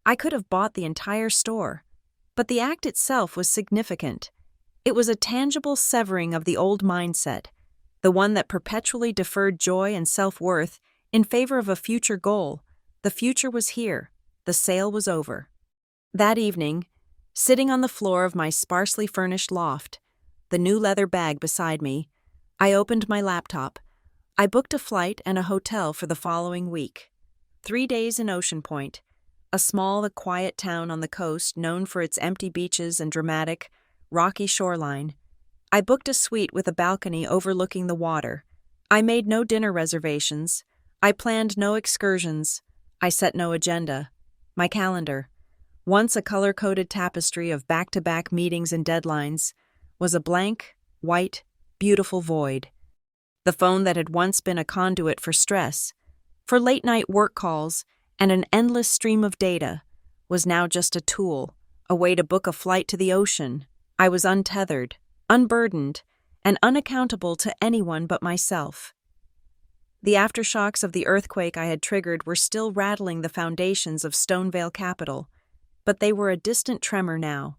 I could have bought the entire store, but the act itself was significant. It was a tangible severing of the old mindset, the one that perpetually deferred joy and self-worth in favor of a future goal. The future was here. The sale was over. That evening, sitting on the floor of my sparsely furnished loft, the new leather bag beside me, I opened my laptop. I booked a flight and a hotel for the following week. 3 days in Ocean Point, a small, quiet town on the coast known for its empty beaches and dramatic, rocky shoreline. I booked a suite with a balcony overlooking the water. I made no dinner reservations. I planned no excursions. I set no agenda. My calendar, once a color-coded tapestry of back-to-back meetings and deadlines, was a blank, white, beautiful void. The phone that had once been a conduit for stress, for late-night work calls, and an endless stream of data, was now just a tool, a way to book a flight to the ocean. I was untethered, unburdened, and unaccountable to anyone but myself. The aftershocks of the earthquake I had triggered were still rattling the foundations of Stonevale Capital, but they were a distant tremor now.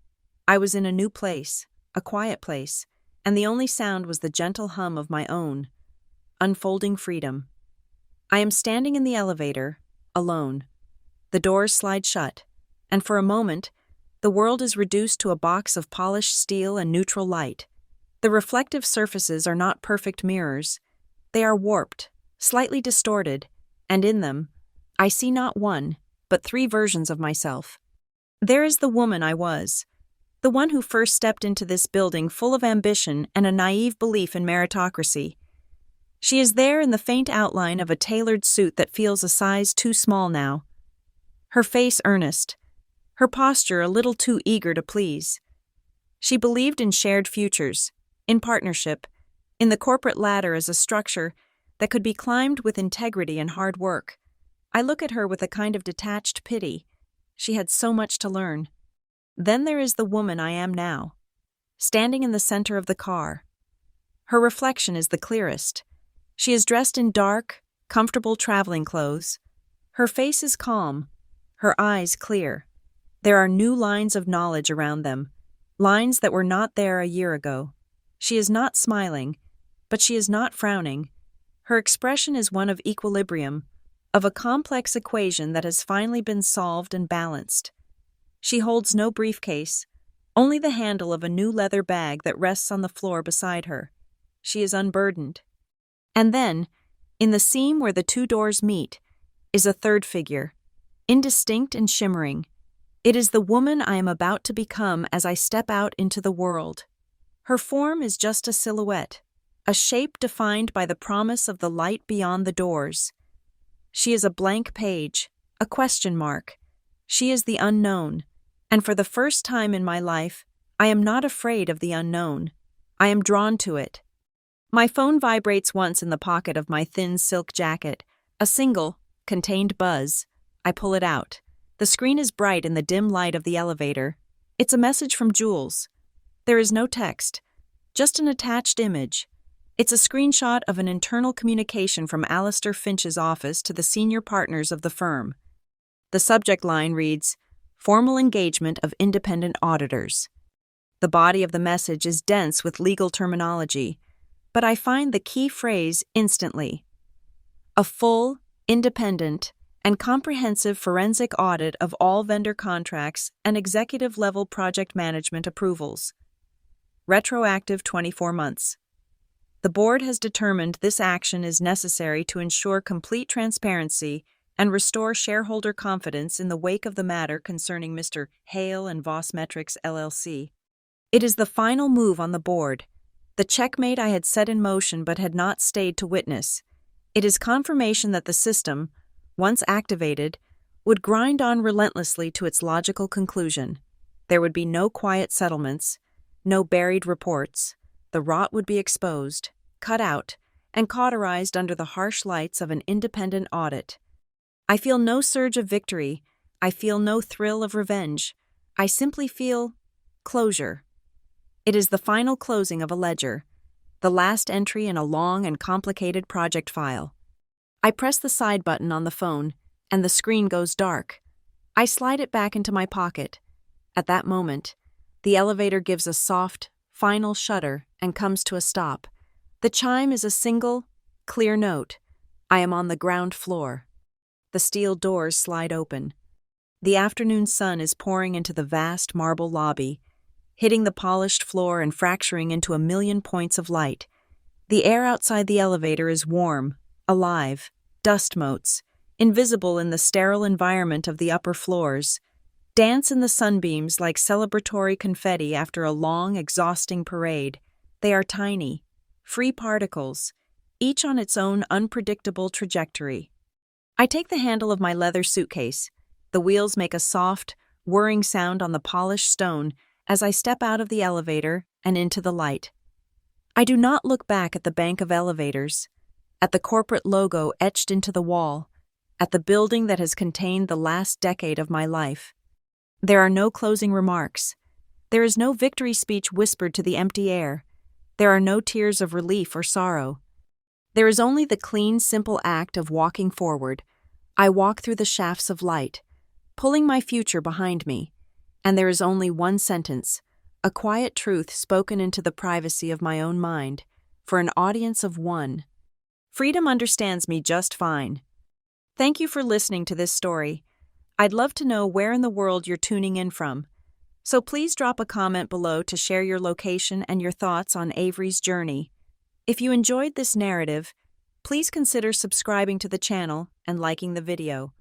I was in a new place, a quiet place, and the only sound was the gentle hum of my own, unfolding freedom. I am standing in the elevator, alone. The doors slide shut, and for a moment, the world is reduced to a box of polished steel and neutral light. The reflective surfaces are not perfect mirrors. They are warped, slightly distorted, and in them, I see not one, but 3 versions of myself. There is the woman I was, the one who first stepped into this building full of ambition and a naive belief in meritocracy. She is there in the faint outline of a tailored suit that feels a size too small now. her face earnest, her posture a little too eager to please. She believed in shared futures, in partnership, in the corporate ladder as a structure that could be climbed with integrity and hard work. I look at her with a kind of detached pity. She had so much to learn. Then there is the woman I am now, standing in the center of the car. Her reflection is the clearest. She is dressed in dark, comfortable traveling clothes. Her face is calm, her eyes clear. There are new lines of knowledge around them, lines that were not there a year ago. She is not smiling, but she is not frowning. Her expression is one of equilibrium, of a complex equation that has finally been solved and balanced. She holds no briefcase, only the handle of a new leather bag that rests on the floor beside her. She is unburdened. And then, in the seam where the two doors meet, is a third figure, indistinct and shimmering. It is the woman I am about to become as I step out into the world. Her form is just a silhouette, a shape defined by the promise of the light beyond the doors. She is a blank page, a question mark. She is the unknown, and for the first time in my life, I am not afraid of the unknown. I am drawn to it. My phone vibrates once in the pocket of my thin silk jacket, a single, contained buzz. I pull it out. The screen is bright in the dim light of the elevator. It's a message from Jules. There is no text, just an attached image. It's a screenshot of an internal communication from Alistair Finch's office to the senior partners of the firm. The subject line reads, "Formal engagement of independent auditors." The body of the message is dense with legal terminology, but I find the key phrase instantly. A full, independent, and comprehensive forensic audit of all vendor contracts and executive-level project management approvals. Retroactive 24 months. The board has determined this action is necessary to ensure complete transparency and restore shareholder confidence in the wake of the matter concerning Mr. Hale and Voss Metrics LLC. It is the final move on the board, the checkmate I had set in motion but had not stayed to witness. It is confirmation that the system, once activated, would grind on relentlessly to its logical conclusion. There would be no quiet settlements, no buried reports. The rot would be exposed, cut out, and cauterized under the harsh lights of an independent audit. I feel no surge of victory. I feel no thrill of revenge. I simply feel closure. It is the final closing of a ledger, the last entry in a long and complicated project file. I press the side button on the phone, and the screen goes dark. I slide it back into my pocket. At that moment, the elevator gives a soft, final shudder and comes to a stop. The chime is a single, clear note. I am on the ground floor. The steel doors slide open. The afternoon sun is pouring into the vast marble lobby, hitting the polished floor and fracturing into a million points of light. The air outside the elevator is warm, alive, dust motes, invisible in the sterile environment of the upper floors, dance in the sunbeams like celebratory confetti after a long, exhausting parade. They are tiny, free particles, each on its own unpredictable trajectory. I take the handle of my leather suitcase. The wheels make a soft, whirring sound on the polished stone as I step out of the elevator and into the light. I do not look back at the bank of elevators, at the corporate logo etched into the wall, at the building that has contained the last decade of my life. There are no closing remarks. There is no victory speech whispered to the empty air. There are no tears of relief or sorrow. There is only the clean, simple act of walking forward. I walk through the shafts of light, pulling my future behind me, and there is only one sentence, a quiet truth spoken into the privacy of my own mind, for an audience of one. Freedom understands me just fine. Thank you for listening to this story. I'd love to know where in the world you're tuning in from, so please drop a comment below to share your location and your thoughts on Avery's journey. If you enjoyed this narrative, please consider subscribing to the channel and liking the video.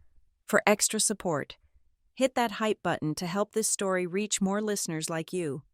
For extra support, hit that hype button to help this story reach more listeners like you.